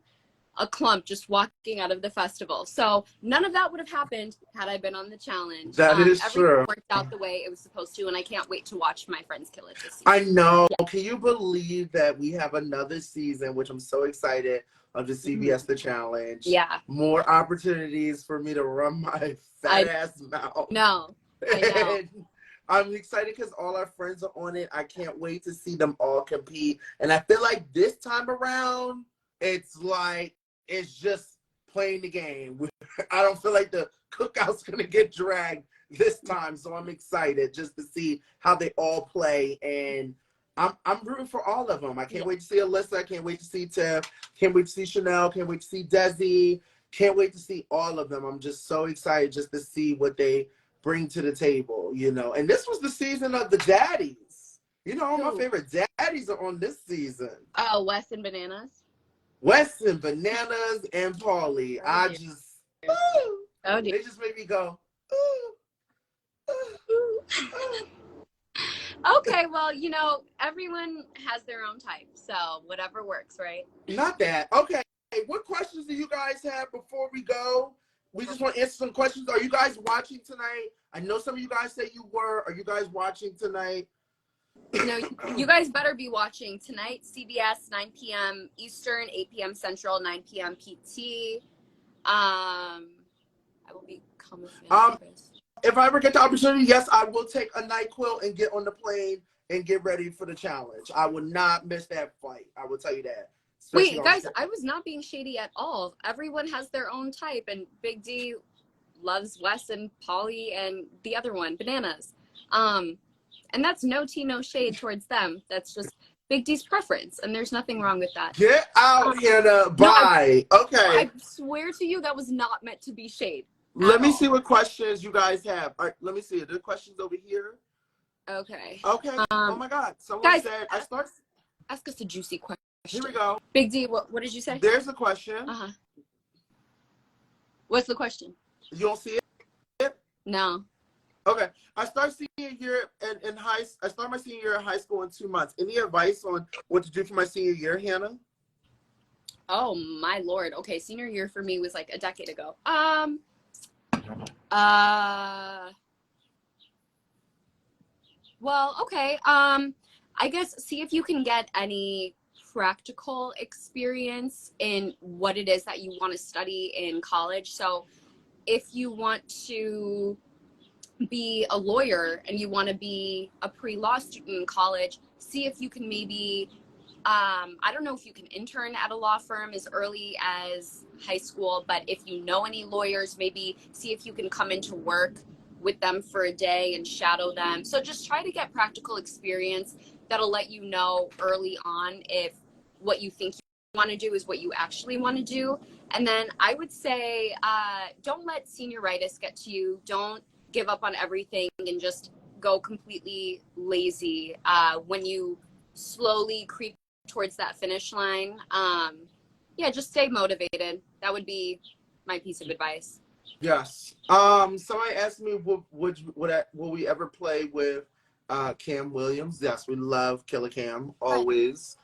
a clump just walking out of the festival. So none of that would have happened had I been on the challenge. That is true. Everything worked out the way it was supposed to, and I can't wait to watch my friends kill it this season. I know. Yeah. Can you believe that we have another season, which I'm so excited, of the CBS The Challenge? Yeah. More opportunities for me to run my fat ass mouth. No, I know. I'm excited because all our friends are on it. I can't wait to see them all compete. And I feel like this time around, it's just playing the game. I don't feel like the cookout's going to get dragged this time. So I'm excited just to see how they all play. And I'm rooting for all of them. I can't wait to see Alyssa. Can't wait to see Tiff. Can't wait to see Chanel. Can't wait to see Desi. Can't wait to see all of them. I'm just so excited just to see what they bring to the table, you know. And this was the season of the daddies. You know, all my favorite daddies are on this season. Oh, Wes and Bananas. Wes and Bananas and Paulie. Oh, dear. They just made me go, Okay, well, you know, everyone has their own type, so whatever works, right? Not that. Okay, what questions do you guys have before we go? We just want to answer some questions. Are you guys watching tonight? I know some of you guys say you were. Are you guys watching tonight? No, you guys better be watching tonight. CBS, 9 p.m. Eastern, 8 p.m. Central, 9 p.m. PT. I will become a fan. If I ever get the opportunity, yes, I will take a NyQuil and get on the plane and get ready for the challenge. I will not miss that flight. I will tell you that. Wait, guys, I was not being shady at all. Everyone has their own type, and Big D loves Wes and Paulie and the other one, Bananas. And that's no tea, no shade towards them. That's just Big D's preference, and there's nothing wrong with that. Get out, Hannah. Bye. No, okay. I swear to you, that was not meant to be shade. Let me see what questions you guys have. All right, let me see. Are there questions over here? Okay. Okay. Oh my God. Someone guys, said ask us a juicy question. Here we go. Big D, what did you say? There's a question. What's the question? You don't see it? No. Okay. I start senior year I start my senior year in high school in 2 months. Any advice on what to do for my senior year, Hannah? Oh my Lord. Okay, senior year for me was like a decade ago. Well, okay. I guess see if you can get any practical experience in what it is that you want to study in college. So if you want to be a lawyer and you want to be a pre-law student in college, see if you can maybe, I don't know if you can intern at a law firm as early as high school, but if you know any lawyers, maybe see if you can come into work with them for a day and shadow them. So just try to get practical experience that'll let you know early on if what you think you want to do is what you actually want to do. And then I would say, don't let senioritis get to you. Don't give up on everything and just go completely lazy when you slowly creep towards that finish line. Yeah, just stay motivated. That would be my piece of advice. Yes. Somebody asked me, will we ever play with Cam Williams? Yes, we love Killer Cam. Always.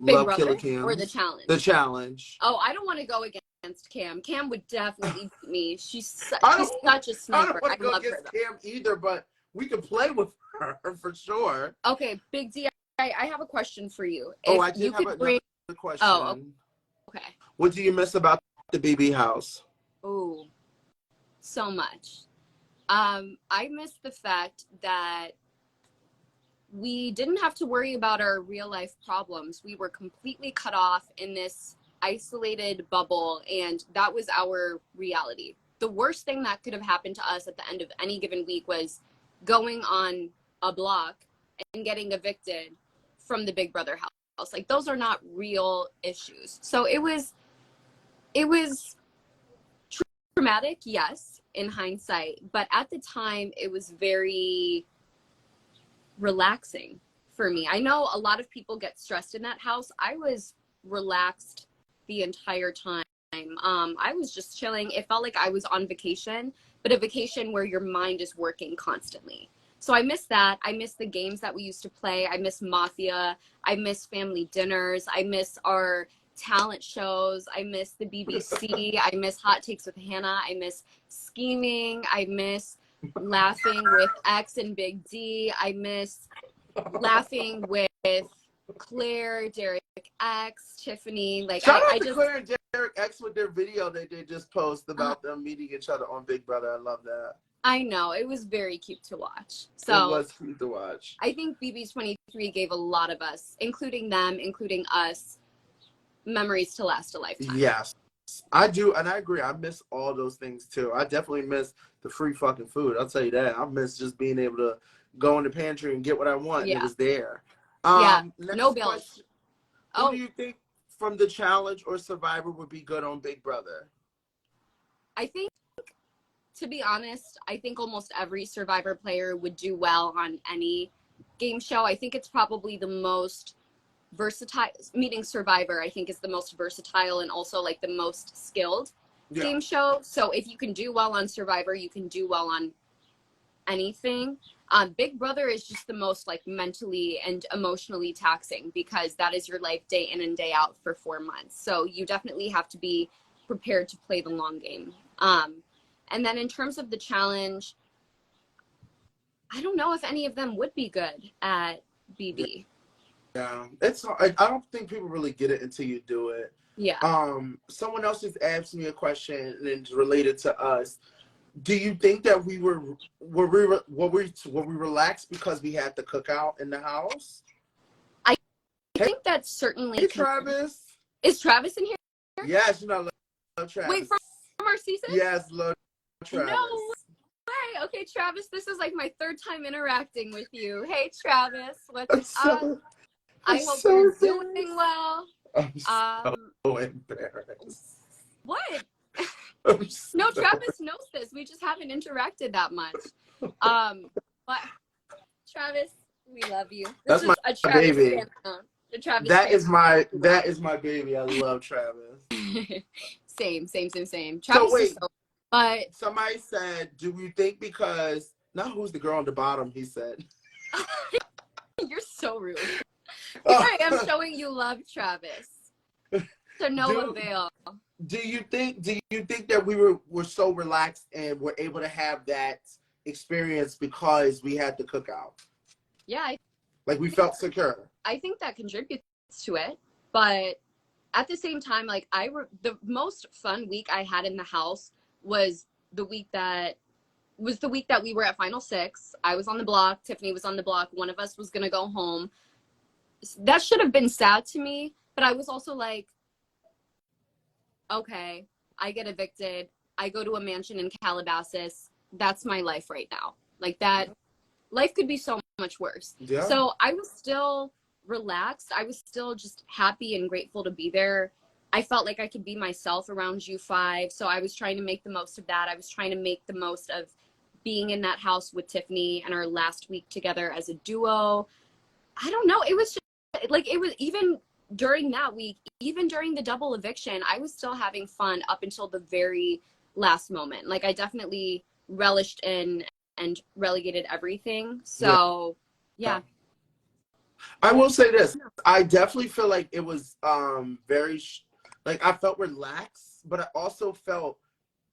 Big Love Brother Killer Cam. or the challenge? The challenge. Oh, I don't want to go against Cam. Cam would definitely beat me. She's such a sniper. I don't want to go love against her, Cam either, but we can play with her for sure. Okay, Big D, I have a question for you. Oh, If I did you have could another question. Oh, okay. What do you miss about the BB house? Oh, so much. I miss the fact that we didn't have to worry about our real life problems. We were completely cut off in this isolated bubble, and that was our reality. The worst thing that could have happened to us at the end of any given week was going on a block and getting evicted from the Big Brother house. Like, those are not real issues. So it was traumatic, yes, in hindsight, but at the time it was very relaxing for me. I know a lot of people get stressed in that house. I was relaxed the entire time. I was just chilling. It felt like I was on vacation, but a vacation where your mind is working constantly. So I miss that. I miss the games that we used to play. I miss Mafia. I miss family dinners. I miss our talent shows. I miss the BBC. I miss Hot Takes with Hannah. I miss scheming. I miss laughing with X and Big D. I miss laughing with Claire, Derek X, Tiffany. Like, Shout out I to just Claire and Derek X with their video that they just posted about them meeting each other on Big Brother. I love that. I know, it was very cute to watch. So it was cute to watch. I think BB23 gave a lot of us, including them, including us, memories to last a lifetime. Yes, I do, and I agree. I miss all those things too. I definitely miss the free fucking food. I'll tell you that. I miss just being able to go in the pantry and get what I want, and it was there. No bills. Who do you think from the challenge or Survivor would be good on Big Brother? I think, to be honest, I think almost every Survivor player would do well on any game show. I think it's probably the most versatile. Meeting Survivor, I think, is the most versatile and also like the most skilled game show. So if you can do well on Survivor, you can do well on anything. Big Brother is just the most like mentally and emotionally taxing because that is your life day in and day out for 4 months. So you definitely have to be prepared to play the long game. And then in terms of the challenge, I don't know if any of them would be good at BB. Yeah, it's hard. I don't think people really get it until you do it. Yeah. Someone else just asked me a question and it's related to us. Do you think that we were we relaxed because we had the cookout in the house? I think that's certainly. Hey, Travis. Is Travis in here? Yes, you know, love Travis. Wait, from our season? Yes, love Travis. No way. Okay, Travis, this is like my third time interacting with you. Hey, Travis, what's up? I hope you're doing well. I'm so embarrassed. What? No, Travis knows this. We just haven't interacted that much. But Travis, we love you. That's my baby. That is my baby. I love Travis. Same. Travis so wait, is but somebody said, do we think because not who's the girl on the bottom? He said. You're so rude. Here I am showing you love, Travis. To no avail. Do you think that we were so relaxed and were able to have that experience because we had the cookout? Yeah. Like we felt secure. I think that contributes to it, but at the same time, like the most fun week I had in the house was the week that was the week that we were at Final Six. I was on the block. Tiffany was on the block. One of us was going to go home. That should have been sad to me, but I was also like, okay, I get evicted. I go to a mansion in Calabasas. That's my life right now. Like that, life could be so much worse. Yeah. So I was still relaxed. I was still just happy and grateful to be there. I felt like I could be myself around U5. So I was trying to make the most of that. I was trying to make the most of being in that house with Tiffany and our last week together as a duo. I don't know. It was just like, it was even during that week, even during the double eviction, I was still having fun up until the very last moment. Like I definitely relished in and relegated everything. So yeah. I will say this. I definitely feel like it was very, like I felt relaxed, but I also felt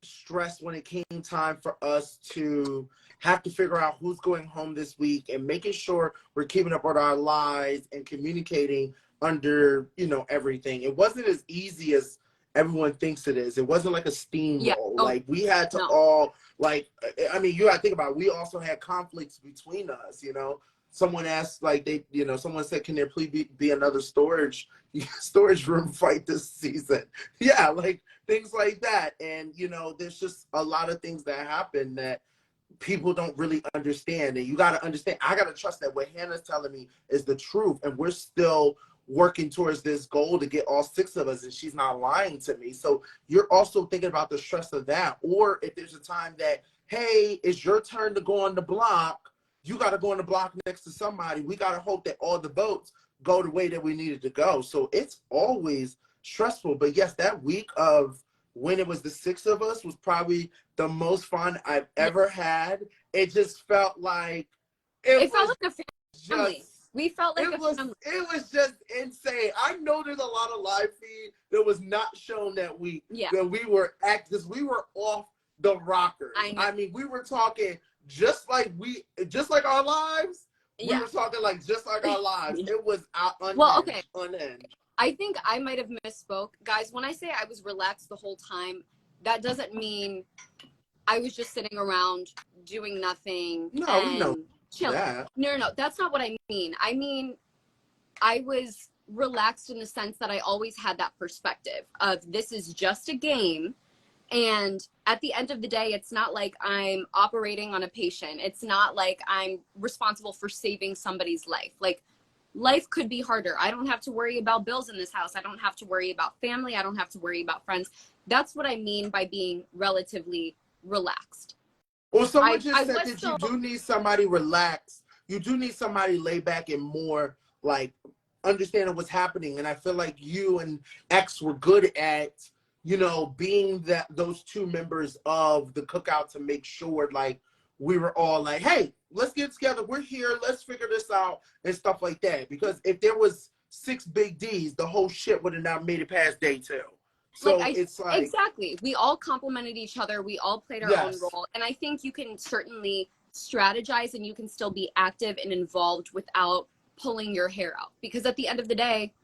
stressed when it came time for us to have to figure out who's going home this week and making sure we're keeping up with our lives and communicating under, you know, everything. It wasn't as easy as everyone thinks it is. It wasn't like a steamroll. Yeah. Oh, like we had to all, like, I mean, you gotta think about it. We also had conflicts between us, you know. Someone asked, like, they, you know, someone said, can there please be another storage room fight this season? Yeah, like things like that. And, you know, there's just a lot of things that happen that people don't really understand. And you got to understand, I got to trust that what Hannah's telling me is the truth. And we're still working towards this goal to get all 6 of us, and she's not lying to me. So you're also thinking about the stress of that. Or if there's a time that, hey, it's your turn to go on the block, you got to go on the block next to somebody. We got to hope that all the votes go the way that we needed to go. So it's always stressful. But yes, that week of when it was the 6 of us was probably the most fun I've ever had. It just felt like it felt like a family. We felt like a family. It was just insane. I know there's a lot of live feed that was not shown that week. Yeah. That we were because we were off the rockers. I mean, we were talking just like our lives. We were talking like just like our lives. It was unhinged. I think I might have misspoke. Guys, when I say I was relaxed the whole time, that doesn't mean I was just sitting around doing nothing and chilling. No, that's not what I mean. I mean, I was relaxed in the sense that I always had that perspective of this is just a game. And at the end of the day, it's not like I'm operating on a patient. It's not like I'm responsible for saving somebody's life. Like, life could be harder. I don't have to worry about bills in this house. I don't have to worry about family. I don't have to worry about friends. That's what I mean by being relatively relaxed. Well, someone just said that you do need somebody relaxed. You do need somebody laid back and more like understanding what's happening. And I feel like you and X were good at, you know, being those 2 members of the cookout to make sure like we were all like, hey, let's get together. We're here. Let's figure this out and stuff like that. Because if there was 6 big D's, the whole shit would have not made it past day 2. So it's like exactly. We all complimented each other. We all played our own role. And I think you can certainly strategize and you can still be active and involved without pulling your hair out. Because at the end of the day,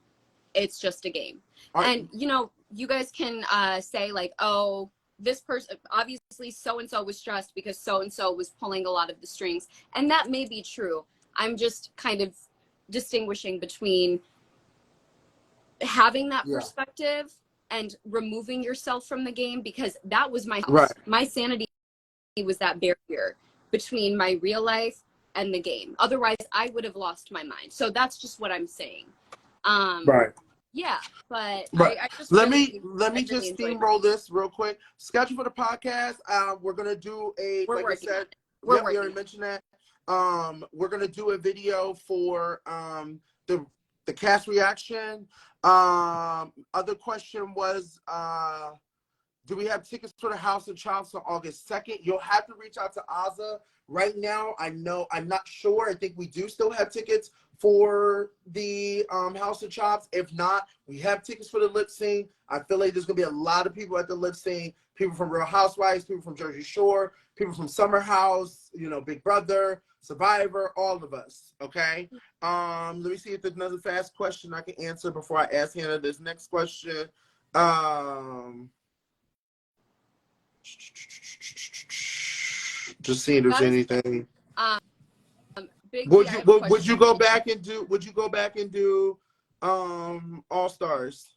it's just a game. And, you know, you guys can say like, oh, this person, obviously so-and-so was stressed because so-and-so was pulling a lot of the strings. And that may be true. I'm just kind of distinguishing between having that perspective and removing yourself from the game, because that was my sanity was that barrier between my real life and the game. Otherwise, I would have lost my mind. So that's just what I'm saying. Yeah, but I just let me just steamroll this real quick. Schedule for the podcast. We're gonna do we already mentioned that. We're gonna do a video for the cast reaction. Other question was, do we have tickets for the House of Chops on August 2nd? You'll have to reach out to Azza. Right now, I'm not sure. I think we do still have tickets for the House of Chops. If not, we have tickets for the lip sync. I feel like there's gonna be a lot of people at the lip sync. People from Real Housewives, people from Jersey Shore, people from Summer House, you know, Big Brother, Survivor, all of us. Okay. Let me see if there's another fast question I can answer before I ask Hannah this next question. Just seeing if there's anything. Big G, I have a question. Would you go back and do All Stars?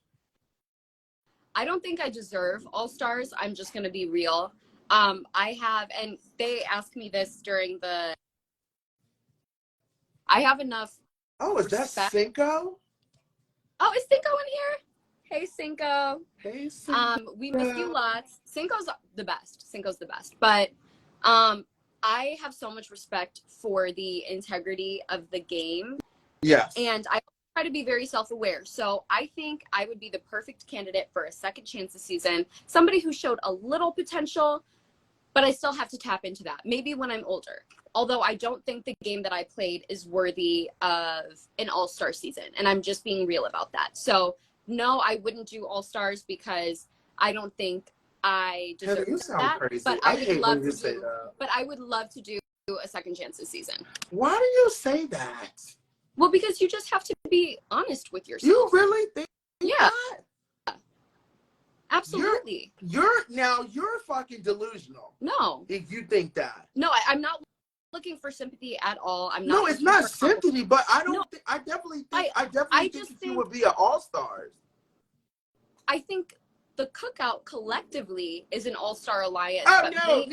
I don't think I deserve All Stars. I'm just gonna be real. I have, and they asked me this during the. I have enough. Oh, is that Cinco? Oh, is Cinco in here? Hey, Cinco. Hey, Cinco. We miss you lots. Cinco's the best. Cinco's the best. But I have so much respect for the integrity of the game. Yes. And I try to be very self-aware. So I think I would be the perfect candidate for a second chance this season. Somebody who showed a little potential, but I still have to tap into that. Maybe when I'm older. Although I don't think the game that I played is worthy of an all-star season. And I'm just being real about that. So no, I wouldn't do all-stars because I don't think I deserve you sound that. crazy. But I hate when you say that. But I would love to do a second chance this season. Why do you say that? Well, because you just have to be honest with yourself. You really think that? Absolutely. You're fucking delusional. No. If you think that. No, I'm not looking for sympathy at all. I'm not. No, it's not sympathy, but I definitely think you would be an all-stars. I think the Cookout collectively is an all-star alliance. Oh, no.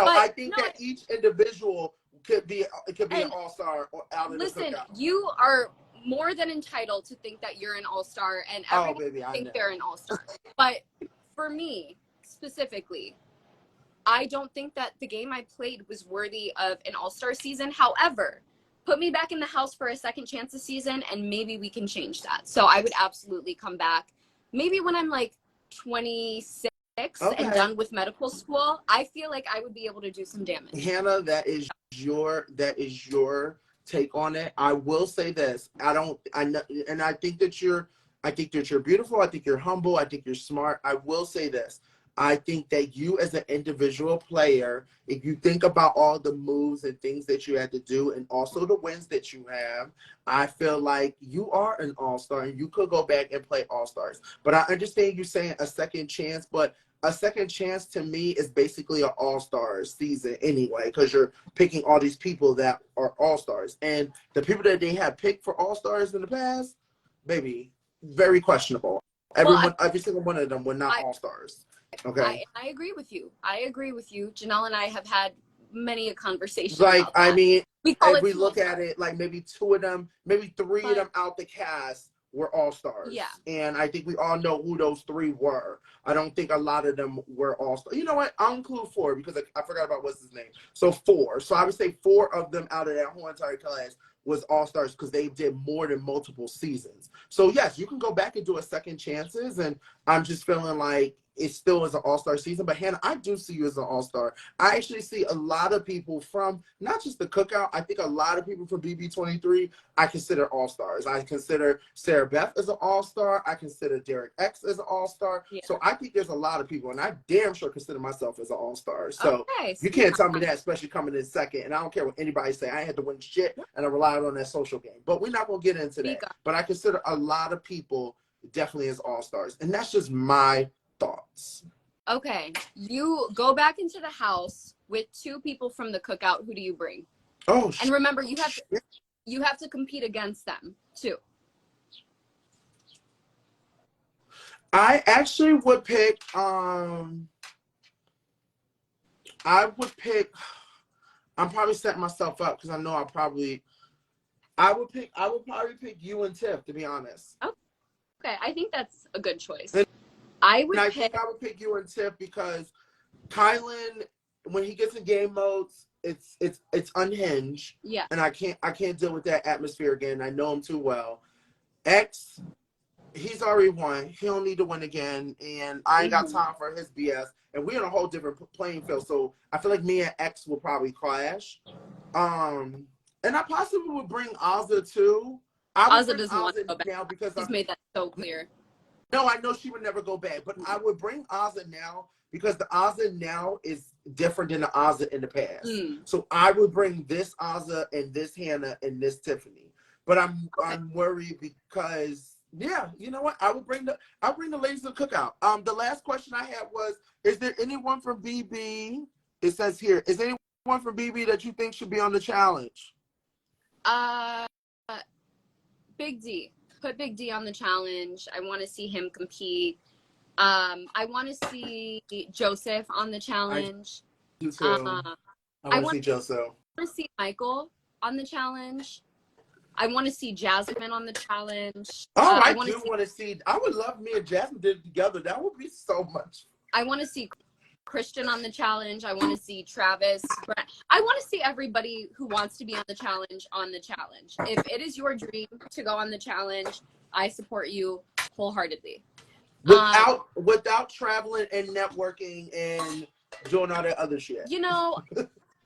I think that each individual could be an all-star out of the Cookout. Listen, you are more than entitled to think that you're an all-star, and everyone think they're an all-star. But for me, specifically, I don't think that the game I played was worthy of an all-star season. However, put me back in the house for a second chance this season, and maybe we can change that. So I would absolutely come back. Maybe when I'm like 26 and done with medical school, I feel like I would be able to do some damage. Hannah, that is your take on it. I will say this. I think that you're beautiful. I think you're humble. I think you're smart. I will say this. I think that you as an individual player, if you think about all the moves and things that you had to do and also the wins that you have, I feel like you are an all-star and you could go back and play all-stars. But I understand you saying a second chance, but a second chance to me is basically an all-star season anyway, because you're picking all these people that are all-stars. And the people that they have picked for all-stars in the past, baby, very questionable. Every single one of them were not all-stars. Okay. I agree with you. Janelle and I have had many a conversation. Like, about that. I mean, if we look at it, like maybe two of them, maybe three of them out the cast were all-stars. Yeah. And I think we all know who those three were. I don't think a lot of them were all-stars. You know what? I'll include four because I forgot about what's his name. So four. So I would say four of them out of that whole entire class was all-stars because they did more than multiple seasons. So yes, you can go back and do a second chances, and I'm just feeling like it still is an all-star season. But Hannah, I do see you as an all-star. I actually see a lot of people from not just the Cookout. I think a lot of people from BB23 I consider all-stars. I consider Sarah Beth as an all-star. I consider Derek X as an all-star. Yeah. So I think there's a lot of people, and I damn sure consider myself as an all-star. So you can't tell me that, especially coming in second. And I don't care what anybody say. I had to win shit, and I relied on that social game. But we're not going to get into that. But I consider a lot of people definitely as all-stars. And that's just my thoughts. Okay, you go back into the house with two people from the Cookout. Who do you bring? Oh, and remember, you have to compete against them too. I actually would pick. I'm probably setting myself up because I know I would probably pick you and Tiff, to be honest. Okay, I think that's a good choice. I would pick you and Tiff because Kyland, when he gets in game modes, it's unhinged. Yeah. And I can't deal with that atmosphere again. I know him too well. X, he's already won. He don't need to win again. And I ain't got time for his BS. And we're in a whole different playing field. So I feel like me and X will probably clash. And I possibly would bring Ozza too. Ozza doesn't want to go back now because he's made that so clear. No, I know she would never go back, but I would bring Ozza now because the Ozza now is different than the Ozza in the past. So I would bring this Ozza and this Hannah and this Tiffany. But I'm worried because Yeah, you know what? I'll bring the ladies to the cookout. The last question I had was, is there anyone from BB? It says here, is there anyone from BB that you think should be on the challenge? Big D. Put Big D on the challenge. I want to see him compete. I want to see Joseph on the challenge. I do too. I want to see Joseph. I want to see Michael on the challenge. I want to see Jasmine on the challenge. Oh, I want to see. I would love me and Jasmine did it together. That would be so much. I want to see Christian on the challenge. I want to see Travis. Brent. I want to see everybody who wants to be on the challenge on the challenge. If it is your dream to go on the challenge, I support you wholeheartedly. Without traveling and networking and doing all that other shit. You know,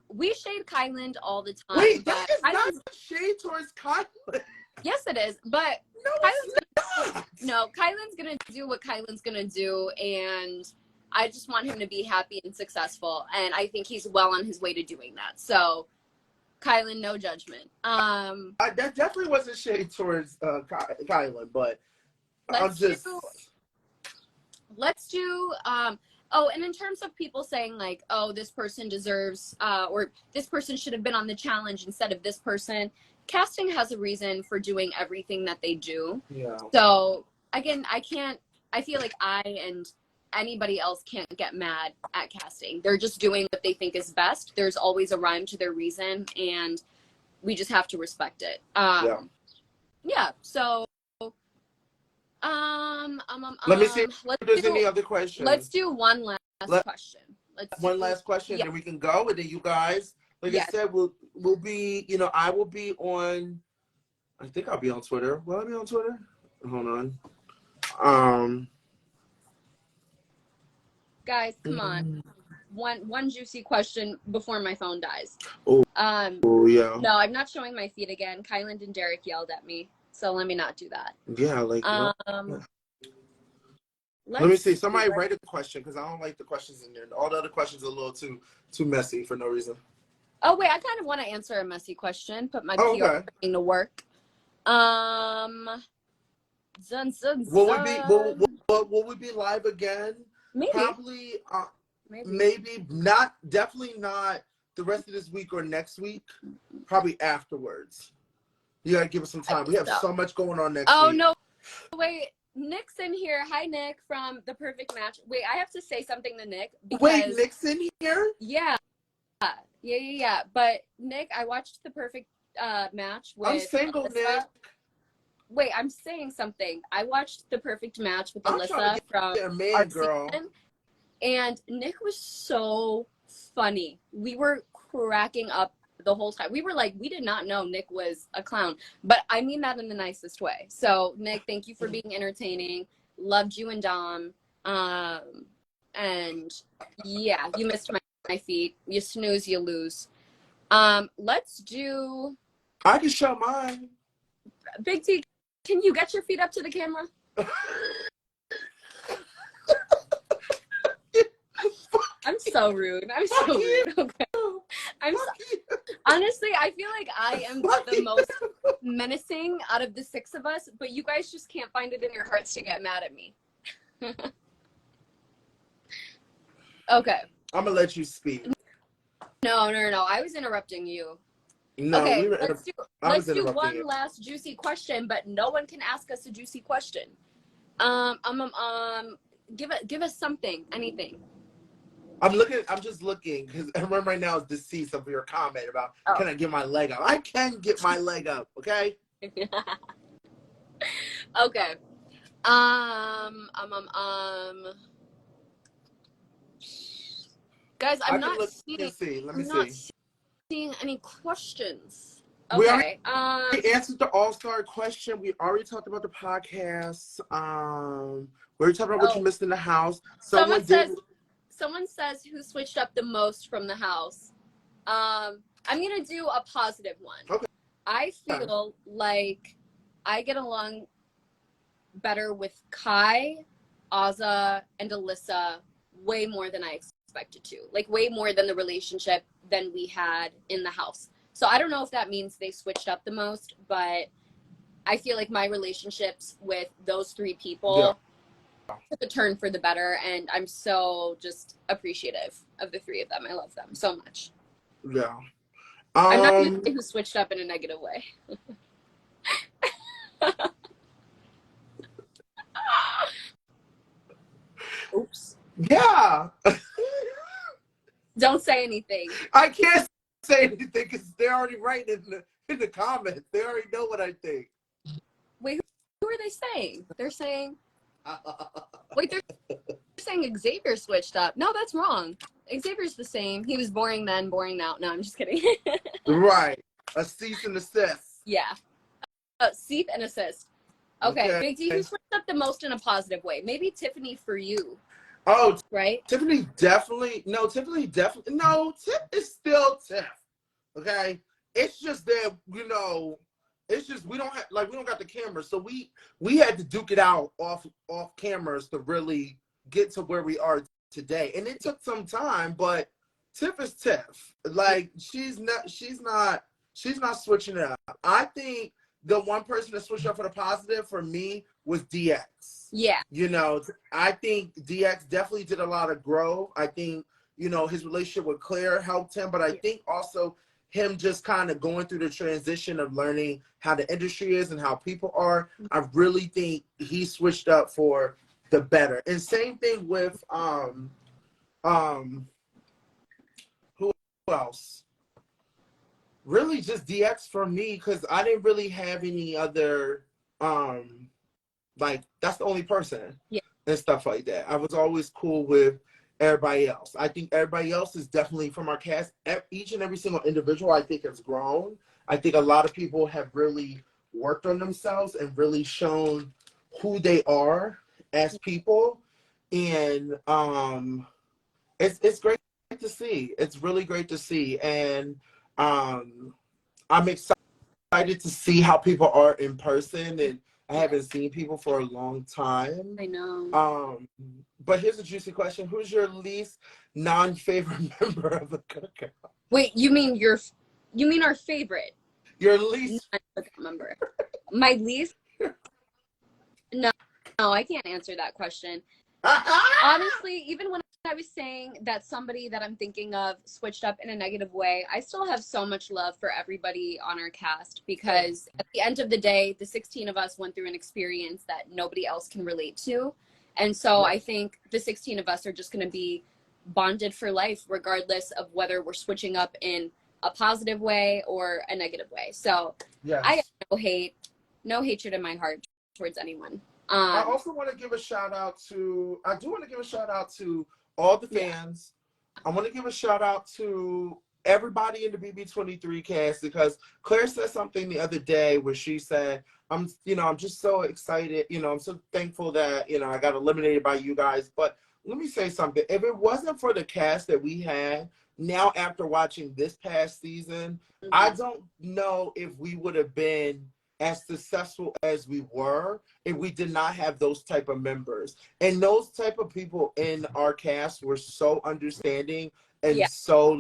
we shade Kyland all the time. Wait, that is not shade towards Kyland. Yes, it is. But no, Kyland's gonna do what Kyland's gonna do, and I just want him to be happy and successful. And I think he's well on his way to doing that. So, Kyland, no judgment. That definitely wasn't shade towards Kyland, but let's do and in terms of people saying like, oh, this person deserves or this person should have been on the challenge instead of this person, casting has a reason for doing everything that they do. Yeah. So again, I feel like I and anybody else can't get mad at casting. They're just doing what they think is best. There's always a rhyme to their reason, and we just have to respect it. Yeah. So let me see if there's any other questions. Let's do one last question. One last question, then we can go. And then you guys, like I said, we'll be, I will be on, I think I'll be on Twitter. Will I be on Twitter? Hold on. Guys, come on. One juicy question before my phone dies. Oh, yeah. No, I'm not showing my feet again. Kyland and Derek yelled at me, so let me not do that. Yeah, let me see. Somebody write a question, because I don't like the questions in there. All the other questions are a little too messy for no reason. Oh wait, I kind of want to answer a messy question. Put my PR thing to work. Will we be live again? Maybe. Probably. Maybe not. Definitely not the rest of this week or next week. Probably afterwards. You gotta give us some time. We have so much going on next week. Oh no! Wait, Nick's in here. Hi, Nick from The Perfect Match. Wait, I have to say something to Nick. Wait, Nick's in here? Yeah. But Nick, I watched The Perfect Match with. I'm single, Alyssa. Nick. Wait, I'm saying something. I watched The Perfect Match with Alyssa from our girl. Season, and Nick was so funny. We were cracking up the whole time. We were like, we did not know Nick was a clown, but I mean that in the nicest way. So Nick, thank you for being entertaining. Loved you and Dom. And yeah, you missed my feet. You snooze, you lose. Let's do. I can show mine. Big T, can you get your feet up to the camera? I'm so rude. Okay. Honestly, I feel like I am the most menacing out of the six of us, but you guys just can't find it in your hearts to get mad at me. Okay. I'm gonna let you speak. No. I was interrupting you. No, okay, let's do one last juicy question, but no one can ask us a juicy question. Give us something, anything. I'm just looking, because everyone right now is deceased of your comment about can I get my leg up? I can get my leg up, okay? Okay. Guys, I'm not seeing any questions. Okay. We already answered the all-star question. We already talked about the podcast. We already talked about what you missed in the house. Someone says who switched up the most from the house. I'm gonna do a positive one. Okay. I feel like I get along better with Kai, Azza, and Alyssa way more than I expected to. Like way more than the relationship than we had in the house. So I don't know if that means they switched up the most, but I feel like my relationships with those three people took a turn for the better, and I'm so just appreciative of the three of them. I love them so much. Yeah. I'm not the who switched up in a negative way. Oops. Yeah. Don't say anything. I can't say anything because they're already writing in the comments. They already know what I think. Wait, who are they saying? They're saying. Wait, they're saying Xavier switched up. No, that's wrong. Xavier's the same. He was boring then, boring now. No, I'm just kidding. Right. A cease and desist. Yeah. Cease and assist. Okay. Big D, who switched up the most in a positive way? Maybe Tiffany for you. Oh, right? Tiffany definitely. No, Tiff is still Tiff. Okay? It's just that, it's just we don't got the camera. So we had to duke it out off cameras to really get to where we are today. And it took some time, but Tiff is Tiff. Like she's not switching it up. I think the one person that switched up for the positive for me was DX. Yeah. I think DX definitely did a lot of growth. I think, his relationship with Claire helped him, but I think also him just kind of going through the transition of learning how the industry is and how people are. I really think he switched up for the better. And same thing with who else? Really just DX for me, because I didn't really have any other that's the only person and stuff like that. I was always cool with everybody else. I think everybody else is definitely from our cast. Each and every single individual I think has grown. I think a lot of people have really worked on themselves and really shown who they are as people. And it's great to see. It's really great to see. And I'm excited to see how people are in person, and I haven't seen people for a long time. I know. But here's a juicy question: who's your least non-favorite member of the cookout? Wait, you mean our favorite? Your least member? My least? No, I can't answer that question. Honestly, even when I was saying that somebody that I'm thinking of switched up in a negative way, I still have so much love for everybody on our cast, because at the end of the day, the 16 of us went through an experience that nobody else can relate to. And so I think the 16 of us are just going to be bonded for life, regardless of whether we're switching up in a positive way or a negative way. So I have no hatred in my heart towards anyone. I also want to give a shout out to all the fans. I want to give a shout out to everybody in the BB23 cast, because Claire said something the other day where she said, I'm just so excited. I'm so thankful that, I got eliminated by you guys. But let me say something. If it wasn't for the cast that we had, now after watching this past season, I don't know if we would have been as successful as we were if we did not have those type of members. And those type of people in our cast were so understanding and so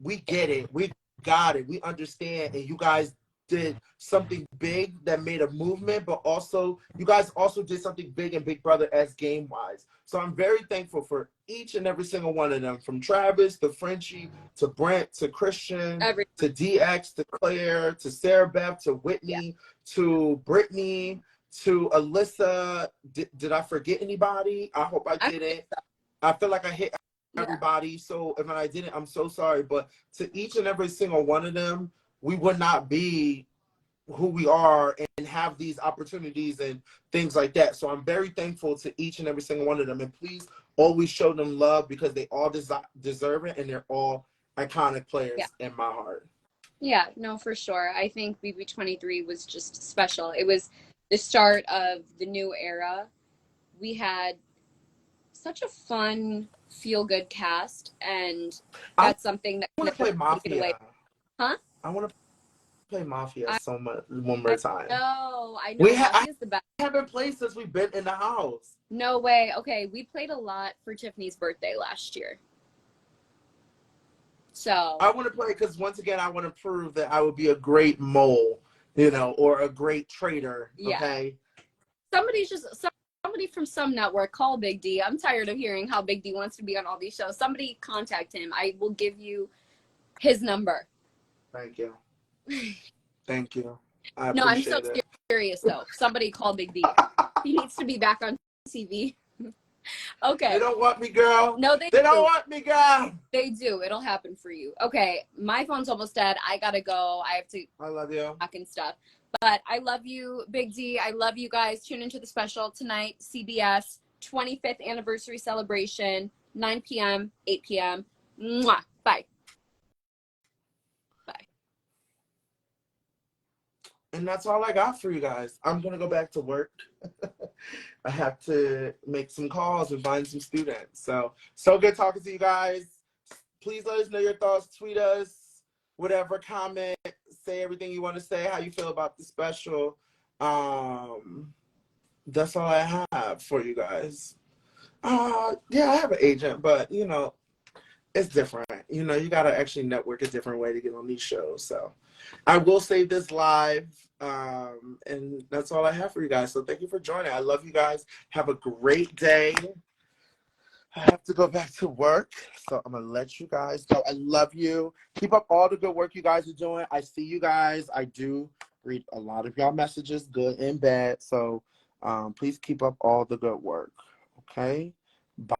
we get it, we got it, we understand, and you guys did something big that made a movement, but also you guys also did something big in Big Brother as game wise. So I'm very thankful for each and every single one of them, from Travis to Frenchie to Brent to Christian to DX to Claire to Sarah Beth to Whitney to Brittany to Alyssa. Did I forget anybody? I hope I didn't. I feel like I hit everybody. So if I didn't, I'm so sorry. But to each and every single one of them, we would not be who we are and have these opportunities and things like that. So I'm very thankful to each and every single one of them. And please always show them love, because they all deserve it, and they're all iconic players in my heart. Yeah, no, for sure. I think BB23 was just special. It was the start of the new era. We had such a fun, feel-good cast, and that's something that I want to play Mafia. Away. Huh? I want to play Mafia so much one more time. No, I know. Mafia's the best. We haven't played since we've been in the house. No way. Okay, we played a lot for Tiffany's birthday last year. So I want to play because, once again, I want to prove that I would be a great mole you know, or a great trader. Yeah. Okay. Somebody from some network call Big D. I'm tired of hearing how Big D wants to be on all these shows. Somebody contact him. I will give you his number. Thank you. Thank you. I No, I'm so appreciate it. serious though. Somebody call Big D. He needs to be back on TV. Okay. They don't want me, girl. No, they don't do. want me, girl. They do. It'll happen for you. Okay, my phone's almost dead. I gotta go. I have to. I love you. Talk and stuff. But I love you, Big D. I love you guys. Tune into the special tonight, CBS 25th anniversary celebration, 9 p.m., 8 p.m. Mwah. Bye. Bye. And that's all I got for you guys. I'm going to go back to work. I have to make some calls and find some students. So good talking to you guys. Please let us know your thoughts. Tweet us, whatever, comment, say everything you want to say, how you feel about the special. That's all I have for you guys. Yeah, I have an agent, but, you know, it's different. You know, you got to actually network a different way to get on these shows. So I will save this live, and that's all I have for you guys. So thank you for joining. I love you guys. Have a great day. I have to go back to work, so I'm going to let you guys go. I love you. Keep up all the good work you guys are doing. I see you guys. I do read a lot of y'all messages, good and bad. So please keep up all the good work, okay?